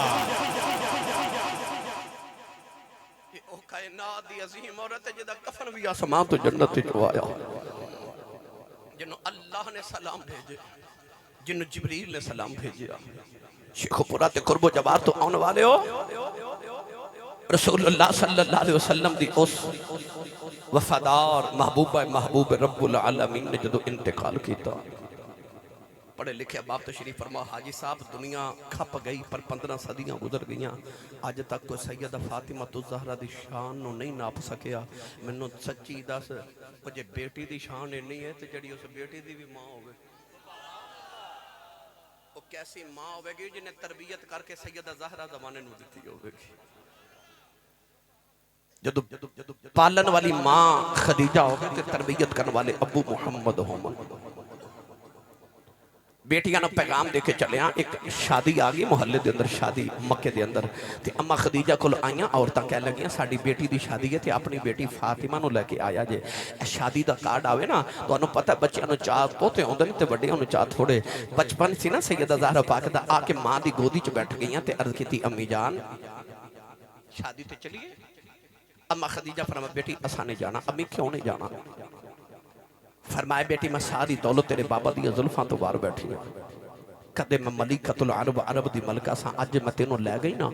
[SPEAKER 3] او کائنات دی عظیم عورت ہے جدا کفن بھی آسمان تو جنت جو آیا جنہوں اللہ نے سلام بھیجے جنہوں جبریل نے سلام بھیجے شیخ و پورا تے قرب و جبار تو آن والے ہو رسول اللہ صلی اللہ علیہ وسلم دی اس وفادار محبوب رب العالمین نے جدو انتقال کیتا پڑھے لکھے باپ تشریف فرما حاجی صاحب دنیا کھپ گئی پر 15 صدیاں گزر گئیاں آج تک کوئی سیدہ فاطمہ الزہرا دی شان نو نہیں ناپ سکیا میں نو سچی دس مجھے بیٹی دی شان نہیں ہے تو جڑی اس بیٹی دی بھی ماں ہوئے وہ کیسی ماں ہوئے گی جنہیں تربیت کر کے سیدہ زہرا زمانے نو دیتی ہوئے گی جدو پالن والی ماں خدیجہ ہوگی تو تربیت کرنے والے ابو محمد ہومن بیٹیاں نو پیغام دے کے چلے ایک شادی آگئی محلے دے اندر شادی مکے دے اندر تے اما خدیجہ کو آئیاں عورتاں کہہ لگیاں ساڑی بیٹی دی شادی ہے تے اپنی بیٹی فاطمہ نو لے کے آیا جے شادی دا کارڈ آوے نا تو انہوں پتہ بچیاں نو چاہ پوتے ہوندے نہیں تے بڑیاں نو چاہ تھوڑے بچپن سی نا سیدہ زہرا پاک دا آ کے ماں دی گودی چ بیٹھ گئیاں تے عرض کی تھی امی جان شادی تے چلیے اما خدیجہ فرما بیٹی اسانے جانا امی کیوں نہیں جانا فرمائے بیٹی میں ساری دولت تیرے بابا دیا ظلفاں تو بار بیٹھی ہے کدے میں ملیکت العرب عرب دی ملکہ ساں آج میں تینوں لے گئی نا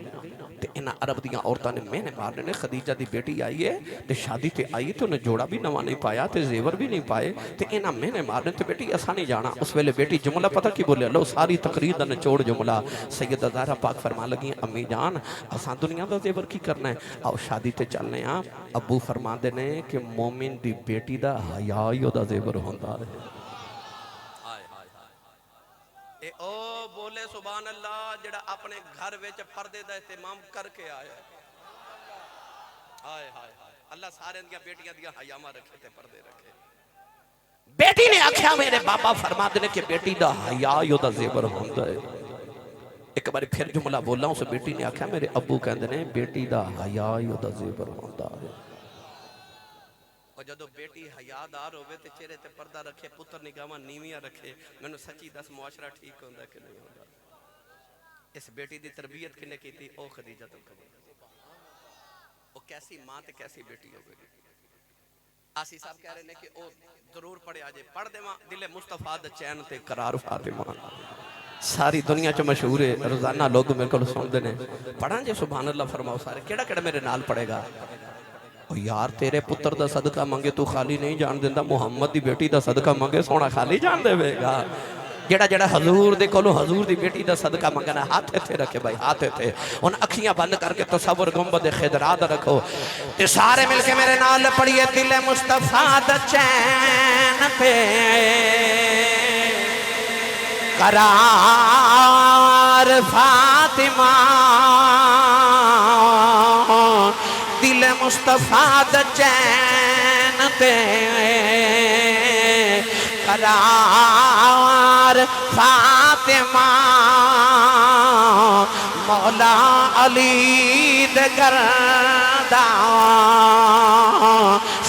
[SPEAKER 3] تے انہاں عرب دیاں عورتاں نے میں نے مارنے نے خدیجہ دی بیٹی آئی ہے تے شادی تے آئی تے انہیں جوڑا بھی نواں نہیں پایا تے زیور بھی نہیں پائے تے انہاں میں نے مارنے تے بیٹی ایسا نہیں جانا اس ویلے بیٹی جملہ پتہ کی بولے اللہ ساری تقریر دا نچوڑ جملہ سیدہ زہرا پاک فرما لگی امی جان اساں دنیا دا زیور کی کرنا ہے آؤ شادی تے چلنے ہاں ابو فرما دینے کہ مومن دی بیٹی دا حیائی دا زیور ہوندا ہے اے او بولے سبحان اللہ جڑا اپنے گھر ویچ پردے دا اہتمام کر کے آیا آئے اللہ سارے دیا بیٹیاں دیا حیامہ رکھے تے پردے رکھے بیٹی نے آکھیا میرے بابا فرما دینے کہ بیٹی دا حیائی دا زیور ہوندا ہے ایک باری پھر جملہ بولا ہوں سے بیٹی نے آکھیا میرے ابو کہندے نے بیٹی دا حیائی دا زیور ہوندا ہے اور جدو بیٹی حیادار ہوئے تے چہرے تے پردہ رکھے پتر نگاہ نیویاں رکھے میں نے سچی دس معاشرہ ٹھیک ہوندہ کہ نہیں ہوندہ اس بیٹی دی تربیت کنے کی تھی او خدیجہ تو کبھی او کیسی ماں تے کیسی بیٹی ہوئے آسی صاحب کہہ رہے ہیں کہ او ضرور پڑھے آجے پڑھ دے ماں دل مصطفیٰ دا چین تے قرار فاطمہ ساری دنیا چو مشہور ہے روزانہ لوگ میرے کو سن دینے پڑھاں جے سبحان اللہ فرماؤ سارے کیڑا کیڑا میرے نال پڑھے گا یار تیرے پتر دا صدقہ مانگے تو خالی نہیں جان دیندہ محمد دی بیٹی دا صدقہ مانگے سونا خالی جان دے بے گا جڑا جڑا حضور دے کولو حضور دی بیٹی دا صدقہ مانگنا ہاتھ تھے رکھے بھائی ہاتھ تھے ان اکھیاں بند کر کے تصور گنبد خضرا دا رکھو تے سارے مل کے میرے نال پڑھیے دل مصطفیٰ دا چین پہ
[SPEAKER 1] قرار فاطمہ دل مصطفیٰ دا چین تے قرار فاطمہ مولا علی دے گردان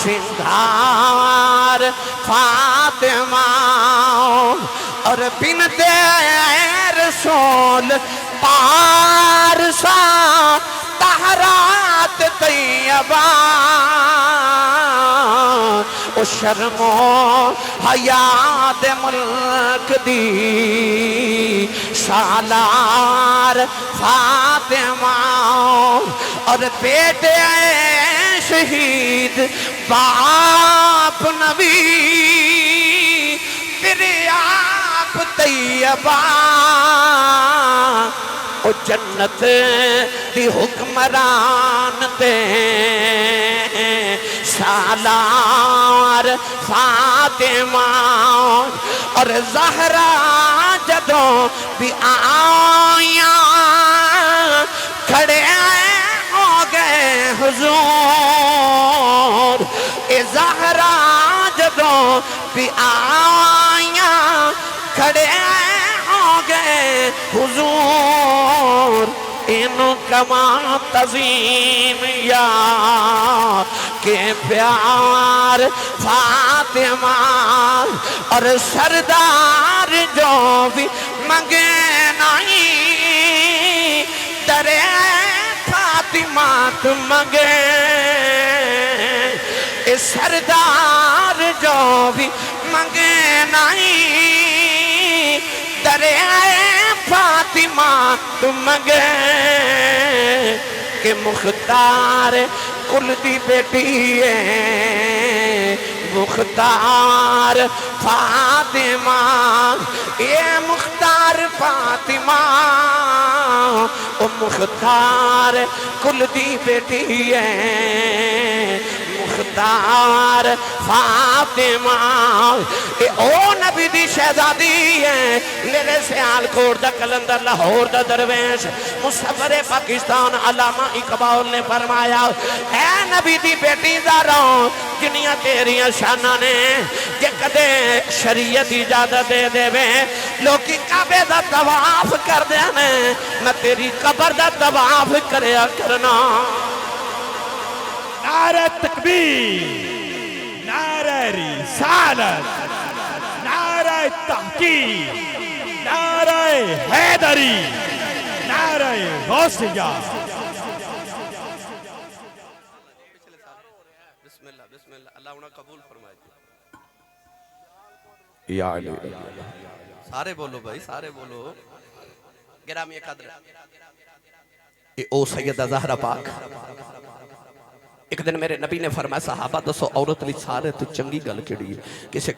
[SPEAKER 1] سنگھار فاطمہ اور بنت رسول پارسا طہرات طیبہ او شرم و حیات ملک دی سالار فاطمہ اور بیٹے شہید باپ نبی پھر آپ طیبہ او جنت دی حکمران تے سالار فاطمہ اور زہرا جدوں بھی آیاں کھڑے ہو گئے حضور اے زہرا جدوں بھی آیاں کھڑے ہو گئے حضور انو کما تظیم یا کہ پیار فاطمہ اور سردار جو بھی منگے نہیں درے فاطمہ تو منگے اس سردار جو بھی منگے نہیں درے فاطمہ تو منگے کہ مختار کل دی بیٹی ہے مختار فاطمہ یہ مختار فاطمہ او مختار کل دی بیٹی ہے مختار فاطمہ اے او نبی دی شہزادی ہے میرے سیال کوٹ دا کلندر لاہور دا درویش مصور پاکستان علامہ اقبال نے فرمایا اے نبی دی بیٹی زاروں جنیاں تیریاں شانہ نے کہ کدے شریعت اجازت دے دے میں لوکی کعبے دا طواف کر دینے میں تیری قبر دا طواف کریا کرنا
[SPEAKER 2] نعرہ تکبیر، نعرہ رسالت، نعرہ تحقیق، نعرہ حیدری، نعرہ غوثیہ.
[SPEAKER 3] بسم اللہ اللہ انہاں قبول فرمائے.
[SPEAKER 1] یا علی
[SPEAKER 3] سارے بولو بھائی سارے بولو. گرامی قدر
[SPEAKER 1] اے او سیدہ زہرہ پاک ایک دن میرے نبی نے فرمایا صحابہ دسو عورت لی سارے تو چنگی گل کیڑی ہے کسے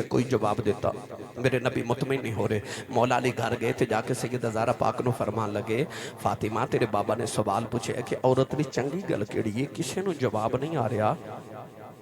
[SPEAKER 1] کوئی جواب دیتا. میرے نبی مطمئن نہیں ہو رہے. مولا علی گھر گئے تھے جا کے سیدہ زہرہ پاک نو فرمان لگے فاطمہ تیرے بابا نے سوال پوچھے کہ عورت لی چنگی گل کیڑی ہے کسے نو جواب نہیں آ رہا.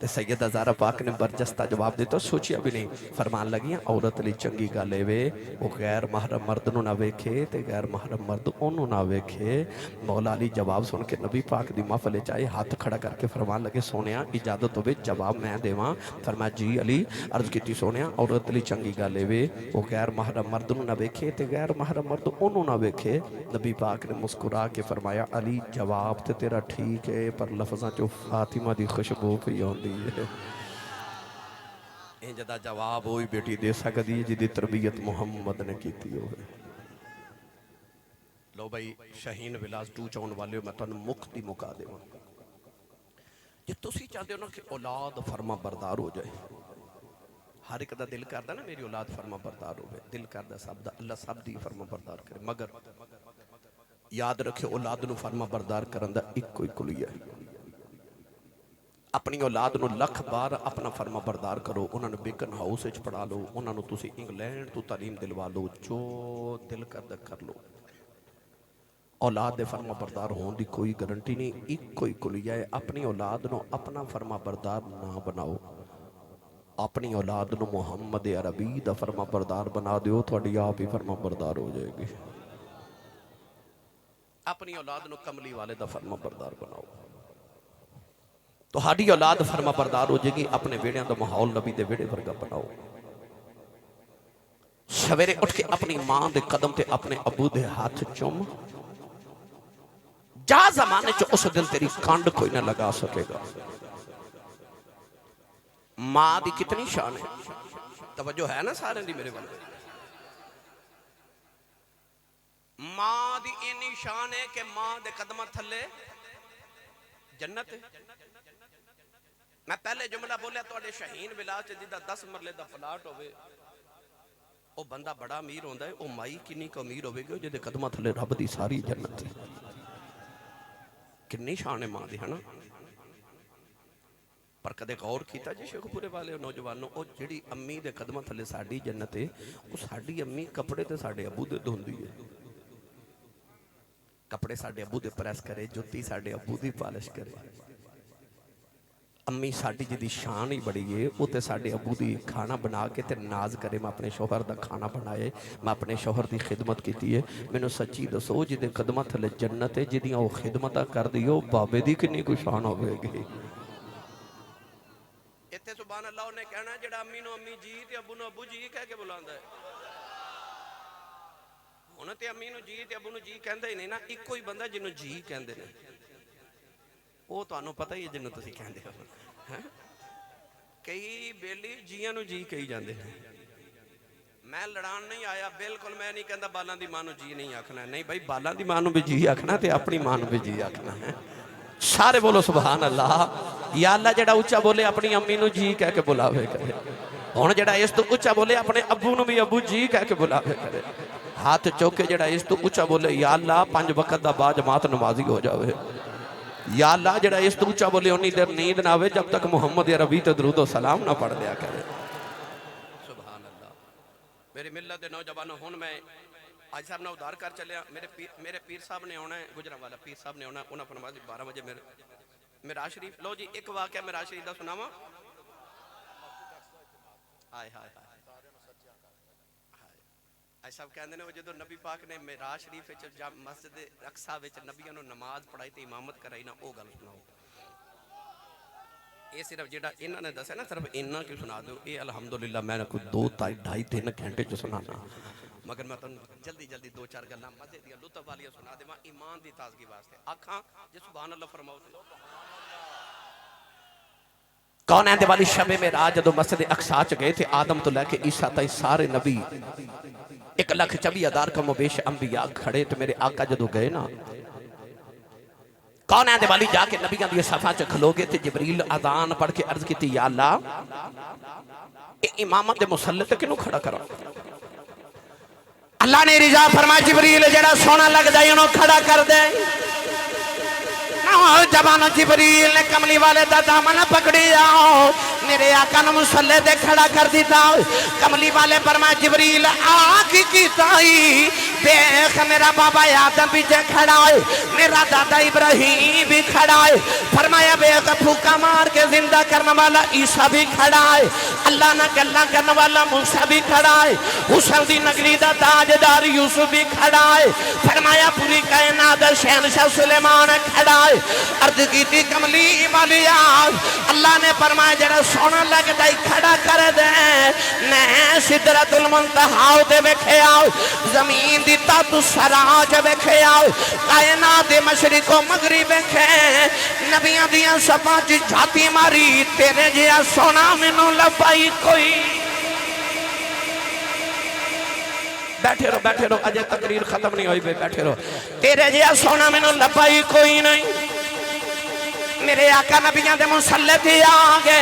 [SPEAKER 1] تے سیدہ زہرہ پاک نے برجستہ جواب دیتا سوچیا بھی نہیں. فرمان لگی عورت لی چنگی گلے وے وہ غیر محرم مرد نو نہ ویکھے تے غیر محرم مرد انہوں نہ ویکھے. مولا علی جواب سن کے نبی پاک دی محفل چاہے ہاتھ کھڑا کر کے فرمان لگے سونیا اجازت ہوئے جواب میں دیواں. فرمایا جی علی عرض کیتی سونیا عورت لی چنگی گلے وے وہ غیر محرم مرد نو نہ ویکھے تے غیر محرم مرد انہوں نہ ویکھے. نبی پاک نے مسکرا کے فرمایا علی جواب تے تیرا ٹھیک ہے پر لفظاں جو فاطمہ دی خوشبو پہ ہوندی ہے. این جدا جواب ہوئی بیٹی دے سکتی ہے جدی تربیت محمد نے کیتی ہوئے. لو بھائی شہین ولاس ٹو چون والے میں تو مکتی مکا دے ہوں جی تسی چاہتے ہو نا کہ اولاد فرما بردار ہو جائے. ہر ایک دا دل کردہ نا میری اولاد فرما بردار ہو گئے. دل کردہ سب دا اللہ سب دی فرما بردار کرے مگر یاد رکھے اولاد نو فرما بردار کرندہ ایک کوئی کلیہ ہے. اپنی اولاد نو لکھ بار اپنا فرما بردار کرو. انہوں نے بیکن ہاؤس اچ پڑھا لو انہوں نے تسی انگلینڈ تو تعلیم دلوا لو جو دل کردہ کر لو. اولاد دے فرما بردار ہون دی کوئی گارنٹی نہیں. ایک کوئی کلیہ ہے اپنی اولاد نو اپنا فرما بردار نہ بناؤ.
[SPEAKER 3] اپنی اولاد نو محمد عربی دا فرما بردار بنا دیو، تھوڑی آپ ہی فرما بردار ہو جائے گی۔ اپنی اولاد نو کملی والے دا فرما بردار بناؤ، تہاڈی اولاد فرما بردار ہو جائے گی۔ اپنے ویڑیاں دا ماحول نبی دے ویڑے ورگا بناؤ۔ سویرے اٹھ کے اپنی ماں دے قدم تے اپنے ابو دے ہاتھ چوم، جا زمانے چو اس دن تیری کانڈ کوئی نہ لگا سکے گا۔ ماں دی کتنی شان ہے، توجہ ہے نا سارے دی میرے والے؟ ماں دی اینی شان ہے کہ ماں دے قدمہ تھلے جنت ہے۔ میں پہلے جملہ بولیا تو اڑے شہین ولاس جدہ 10 مرلے دا فلاٹ ہوئے، او بندہ بڑا امیر ہوندہ ہے، او مائی کنی کو امیر ہوئے گے جدے قدمہ تھلے رب دی ساری جنت ہے۔ کنی شان ہے ماں دی، ہے نا؟ پر کدے غور کیتا جی شیخ پورے والے نوجوانوں، او جڑی امی دے قدمہ تھلے ساڑی جنت ہے، او ساڑی امی کپڑے تے ساڑے ابو دے دھوندی ہے، کپڑے ساڑے ابو دے پریس کرے، جوتی ساڑے ابو دی پالش کرے۔ امی ساڑی جدی شان ہی بڑی ہے، او تے ساڑے ابو دی کھانا بنا کے تے ناز کرے، میں اپنے شوہر دا کھانا بنائے، میں اپنے شوہر دی خدمت کیتی ہے۔ میں نے سچی دسو جدے قدمہ تھلے جنت ہے، جدیاں وہ خدمتہ کر دیو، بابے دی کنی کو شان ہوئے گی۔ اتھے سبحان اللہ نے کہنا ہے جڑا امی نو امی جی تے ابو نو ابو جی کہہ کے بلاندہ ہے۔ انہوں تے امی نو جی تے ابو نو جی کہندے ہی نہیں نا، ایک کوئی بندہ جنہوں جی کہندے نے، وہ تو انہوں پتہ ہی ہے جنہوں تسی کہندے ہو۔ کئی بیلی جیاں نو جی کہی جاندے ہیں۔ میں لڑان نہیں آیا، بالکل میں نہیں کہندہ بالاں دی ماں نو جی نہیں آکھنا ہے، نہیں بھائی بالاں دی ماں نو بھی جی آکھنا تے اپنی ماں نو بھی جی آکھنا ہے۔ سارے بولو سبحان اللہ۔ یا اللہ جڑا اچھا بولے اپنی امی نو جی کہہ کے بلاوے کرے، ہون جڑا اس تو اچھا بولے اپنے ابو نو بھی ابو جی کہہ کے بلاوے کرے۔ ہاتھ چوکے جڑا اس تو اچھا بولے یا اللہ 5 وقت دا با جماعت نمازی ہو جاوے۔ یا اللہ جڑا اس تو اچھا بولے انہی دیر نیند نہ آوے جب تک محمد عربی تے درود و سلام نہ پڑھ دیا کرے۔ سبحان اللہ۔ میری ملت دے نوجوانوں، ہون میں آج صاحب نہ ادھار کر چلے، میرے پیر صاحب نے ہونا ہے، گجرہ والا پیر صاحب نے ہونا ہے، انہاں فرمایا 12 بجے میراج شریف، لو جی ایک واقعہ میراج شریف دا سناواں۔ ہائے ہائے ہائے آج صاحب کہندے نے وہ جدو نبی پاک نے میراج شریف وچ مسجد اقصی وچ نبیوں نو نماز پڑھائی تے امامت کرائی نا، او گل سناؤ۔ یہ صرف جڑا انہاں نے دسیا نا صرف انہاں کیوں سنا دو، اے الحمدللہ میں نے کوئی 2 2.5 3 گھنٹے چ سنانا، مگر میں تن جلدی 2-4 گلاں مزے دیاں لطف والیاں سنا دیواں ایمان دی تازگی واسطے۔ آکھاں جے سبحان اللہ فرماؤ تے کون ہے دے والی شب معراج جدو مسجد اقصی چ گئے تھے، آدم تو لے کے عیسیٰ تائیں سارے نبی 1,24,000 کم و بیش انبیاء کھڑے، تو میرے آقا جدو گئے نا، کون ہے دے والی جا کے نبیاں دی صفحہ چ کھلو گے تے جبریل اذان پڑھ کے عرض کیتی یا اللہ اے امامت دے مصلی تے کینوں کھڑا کرا؟ اللہ نے رضا فرمایا جبریل جڑا سونا لگ جائے انہوں کھڑا کر دے۔ جبانو جبریل نے کملی والے دا دامن پکڑی آؤ، میرے آقا نے مصلی دے کھڑا کر دیتا۔ کملی والے فرمایا جبریل آگی کی تائی دیکھ میرا بابا آدم بھی جے کھڑا ہے، میرا دادا ابراہیم بھی کھڑا ہے، فرمایا بے پھوکا مار کے زندہ کرنے والا عیسیٰ بھی کھڑا ہے، اللہ نہ گلہ کرنے والا موسیٰ بھی کھڑا ہے، حسن دی نگری دا تاجدار یوسف بھی کھڑا ہے، فرمایا پوری کائنات شہنشاہ سلیمان کھڑا ہے۔ عرض کی تھی کملی والی اللہ نے فرمایا جڑا سونا لگ جائے کھڑا کر دے، میں سدرۃ المنتہا دے ویکھے آؤ، زمین دی تحت سراج ویکھے آؤ، کائنات مشرق و مغرب ویکھے، نبیاں دیاں صفاں چ جھاتی ماری، تیرے جیا سونا مینوں لبائی کوئی۔ بیٹھے رہو اجے تقریر ختم نہیں ہوئی، بیٹھے رہو، تیرے جیا سونا مینوں لبائی کوئی نہیں۔ میرے آقا نبیاں دے مصلی تھی آگے،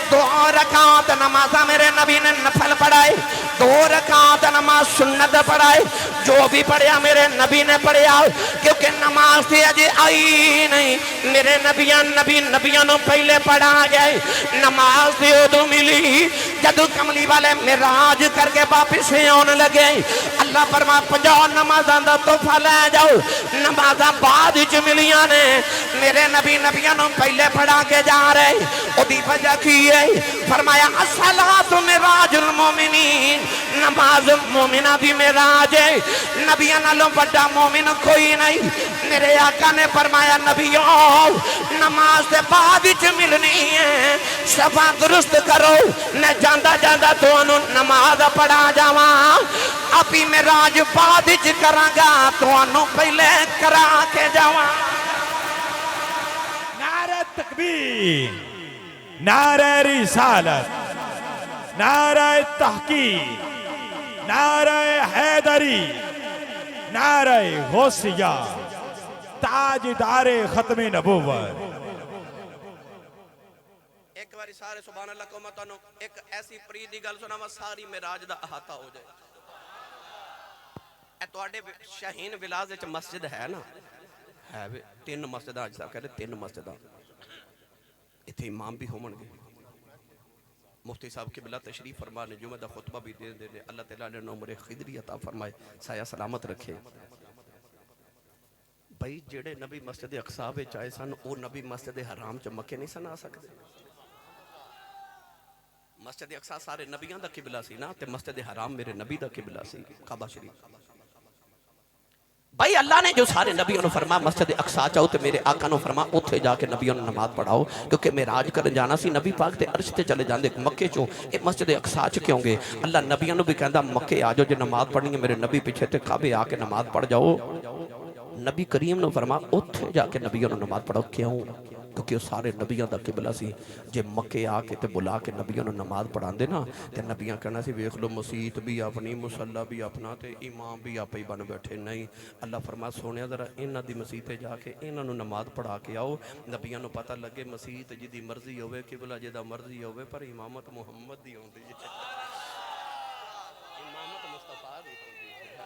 [SPEAKER 3] 2 رکعت نمازہ میرے نبی نے نفل پڑھائے، دو رکعت نماز سنت پڑھائے جو بھی پڑھیا میرے نبی نے پڑھیا کیونکہ نماز تھی اجے آئی نہیں میرے نبیوں نے پہلے پڑھا گئے نماز تھی ادو ملی جدو کملی والے معراج کر کے واپس آنے لگے اللہ فرما 50 نمازاں دا تحفہ لے جاؤ نمازاں بعد وچ ملیاں نے میرے نبیوں نے پہلے پڑھا کے جا رہے اودی وجہ کی ہے فرمایا الصلاۃ معراج المومنین نماز مومنہ دی معراج ہے نبیوں نالوں بڑا مومن کوئی نہیں میرے آقا نے فرمایا نبیوں نماز سے بعد وچ ملنی ہے صفا درست کرو میں جاندا تو انہوں نماز پڑھا جاواں ابھی معراج بعد وچ کراں گا تو انہوں پہلے کرا کے جاواں
[SPEAKER 2] نعرہ تکبیر نعرہ رسالت نعرہ تحقیق نعرہ حیدری نعرہ غوثیہ تاجدار ختم نبوت
[SPEAKER 3] ایک باری سارے سبحان اللہ کو متانو ایک ایسی پرید دی گل سنا ساری معراج دا احاطہ ہو جائے اے تواڈے شاہین ولاز وچ مسجد ہے نا ہے 3 مسجداں اج صاحب کہتے 3 مسجداں ایتھے امام بھی ہون گے مفتی صاحب کی بلا تشریف فرما نے جمعہ دا خطبہ بھی دے دے اللہ تعالیٰ نے عمر خضری عطا فرمائے سایہ سلامت رکھے بھائی جڑے نبی مسجد اقصی وچ آئے سن او نبی مسجد حرام چ مکے نہیں سن آ سکتے مسجد اقصی سارے نبیاں دا قبلہ سی نا تے مسجد حرام میرے نبی دا قبلہ سی کعبہ شریف بھائی اللہ نے جو سارے نبیوں نے فرما مسجد اقصی چاہو تے میرے آقا نے فرما اتھے جا کے نبیوں نے نماز پڑھاؤ کیونکہ معراج کرن جانا سی نبی پاک تے عرش تے چلے جاندے مکے چوں اے مسجد اقصی چ کیوں گے اللہ نبیوں نے بھی کہندا مکے آ جاؤ جے نماز پڑھنی ہے میرے نبی پیچھے تے کعبے آ کے نماز پڑھ جاؤ نبی کریم نے فرما اتھے جا کے نبیوں نے نماز پڑھاؤ کیوں کیونکہ وہ سارے نبیوں دا قبلہ سی جے مکے آ کے تے بلا کے نبیوں نے نماز پڑھان دے نا تے نبیاں کہنا سی ویکھ لو مسجد بھی اپنی مصلی بھی اپنا تے امام بھی آپ ہی بن بیٹھے نہیں اللہ فرما سونیا ذرا انہاں دی مسجد تے جا کے انہاں نو نماز پڑھا کے آؤ نبیوں نو پتہ لگے مسجد جدی مرضی ہوے قبلہ جدا مرضی ہوے پر امامت محمد دی ہوندی ہے امامت مصطفیٰ دی ہوندی ہے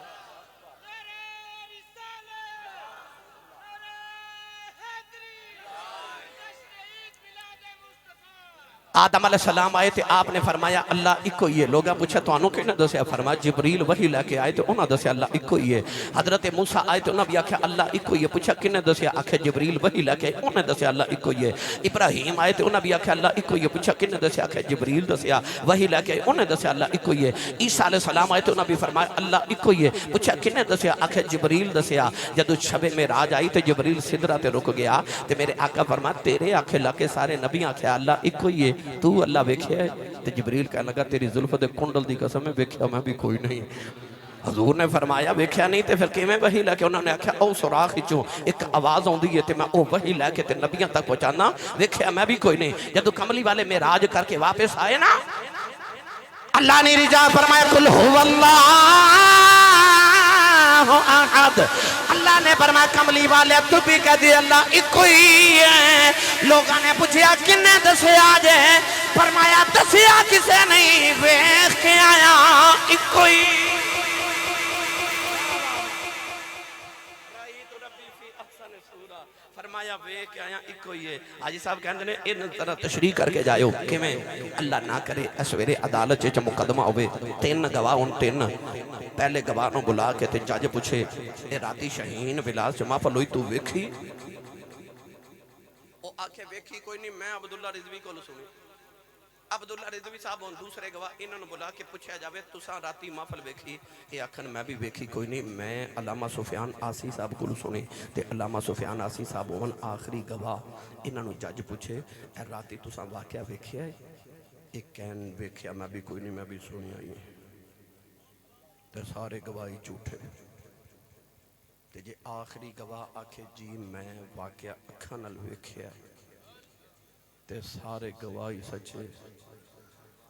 [SPEAKER 3] آدم علیہ السلام آئے تھے آپ نے فرمایا اللہ ایک ہی ہے لوگاں پوچھا تو انہوں کہنے دسیا فرمایا جبریل وہی لے کے آئے تھے انہوں دسیا اللہ ایک ہی ہے حضرت موسیٰ آئے تھے انہوں بھی آکھا اللہ ایک ہی ہے پوچھا کنے دسیا آکھا جبریل وہی لے کے آئے انہوں دسیا اللہ ایک ہی ہے ابراہیم آئے تھے انہوں بھی آکھا اللہ ایک ہی ہے پوچھا کنے دسیا آکھا جبریل دسیا وہی لے کے آئے انہوں دسیا اللہ ایک ہی ہے عیسیٰ علیہ السلام آئے تھے انہوں بھی فرمایا اللہ ایک ہی ہے پوچھا کنے دسیا آکھا جبریل دسیا جدو شب معراج آئی تے جبریل سدرہ تے رک گیا تے میرے آقا فرمایا تیرے آنکھیں لکے سارے نبی آنکھیں اللہ ایک ہی ہے تو اللہ ویکھے تے جبریل کہنے لگا تیری ظلف دے کنڈل دی قسم میں ویکھیا میں بھی کوئی نہیں حضور نے فرمایا ویکھیا نہیں تے پھر کیویں وحی لے کے انہوں نے آکھیا او سوراخ وچوں ایک آواز آندی ہے تے میں او وحی لے کے تے نبیاں تک پہنچانا ویکھیا میں بھی کوئی نہیں جدو کملی والے معراج کر کے واپس آئے نا اللہ نے رجا فرمایا قل هو اللہ احد اللہ نے فرمایا کملی والے تو بھی کہہ دی اللہ ایک ہی ہے لوگاں نے پوچھا کنے دسیا جے فرمایا دسیا کسے نہیں ویکھ کے آیا ایک ہی فرمایا ویکھ کے آیا ایک ہی ہے حاجی صاحب کہندے نے ان طرح تشریح کر کے جائیو کیویں اللہ نہ کرے سویرے عدالت وچ مقدمہ ہوے 3 گواہ ہون 3 پہلے گواہ نو بلا کے تے جج پوچھے اے راتی شاہین ولاس جمع پلوئی تو ویکھی او آکھے ویکھی کوئی نہیں میں عبداللہ رضوی کو سنی عبداللہ رضوی صاحب ہون دوسرے گواہ انہوں نے بلا کے پوچھا جاوے تساں راتی محفل ویکھی اے آکھن میں بھی ویکھی کوئی نہیں میں علامہ سفیان آسی صاحب کو سنی تے علامہ سفیان آسی صاحب ہون آخری گواہ انہوں نے جج پوچھے اے راتی تساں واقعہ ویکھیا ہے ایک کہن ویکھیا میں بھی کوئی نہیں میں بھی سنی آئی تے سارے گواہی جھوٹے تے جے آخری گواہ آکھے جی میں واقعہ اکھاں نال ویکھیا تے سارے گواہی سچے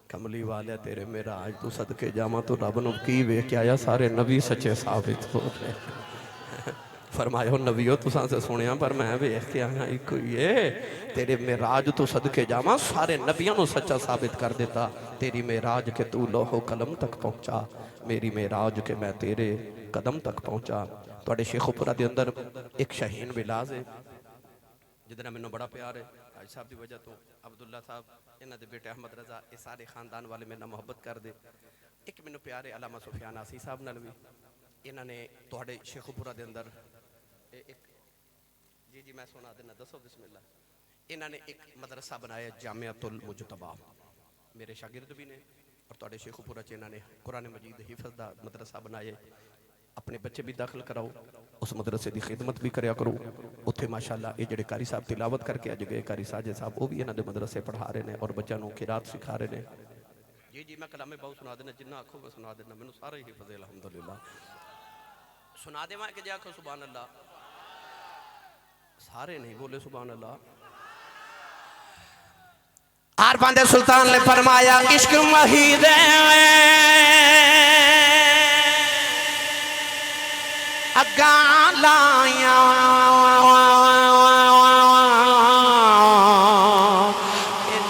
[SPEAKER 3] کملی والے تیرے میرا آج تو صدقے جاما تو رب نو کی وے کیا یا سارے نبی سچے ثابت ہو گئے فرمایا نبیو تساں سے سنیا پر میں ویکھ کے آیا ایک ہی ہے تیرے معراج تو صدقے جاواں سارے نبیوں نو سچا ثابت کر دیتا تیری معراج کہ تو لوح و قلم تک پہنچا میری معراج کہ میں تیرے قدم تک پہنچا تواڈے شیخ پورا دے اندر ایک شاہین بلاز ہے جدنا مینوں بڑا پیار ہے حاج صاحب دی وجہ تو عبداللہ صاحب انہاں دے بیٹے احمد رضا یہ سارے خاندان والے میرے نال محبت کر دے ایک مینوں پیارے علامہ سفیان آسی صاحب نال بھی انہاں نے تواڈے شیخ پورا دے اندر ایک جی میں سنا دینا دسو بسم اللہ انہاں نے ایک مدرسہ بنایا جامعۃ المجتبیٰ میرے شاگرد بھی نے اور تواڈے شیخ پورا چ انہاں نے قرآن مجید حفظ دا مدرسہ بنائے اپنے بچے بھی داخل کراؤ اس مدرسے دی خدمت بھی کریا کرو اتھے ماشاءاللہ یہ جڑے قاری صاحب تلاوت کر کے اج گئے قاری ساجد صاحب وہ بھی انہاں دے مدرسے پڑھا رہے ہیں اور بچوں کو قرات سکھا رہے ہیں جی میں کلام باؤ سنا دینا جنہ آنکھوں میں سنا دینا مینوں سارے ہی حفظ الحمدللہ سنا دے میں کہ جا کے سبحان اللہ سارے نہیں بولے سبحان اللہ
[SPEAKER 1] عارفاں دے سلطان نے فرمایا عشق وحید اگاں لایا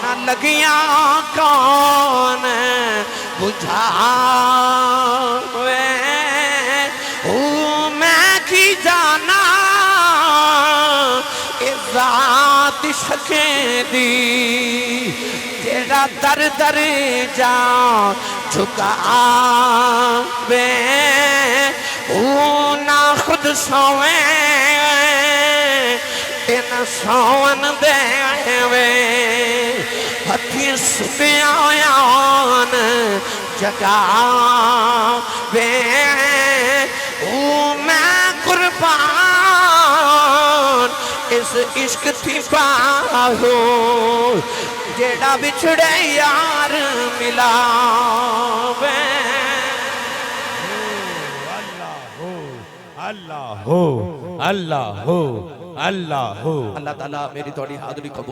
[SPEAKER 1] نہ لگیاں کون بجھاوے میں کی جانا ذات شکیں دی تیرا در در جا جھکاوے نہ خود سویں تین سون دے وے ہتھی سپیان جگاوے میں قربان اس عشق تھی پاہو جیڑا بچھڑے یار ملاوے
[SPEAKER 2] اللہ ہو اللہ ہو اللہ ہو
[SPEAKER 3] اللہ تعالیٰ میری توڑی حاضری قبول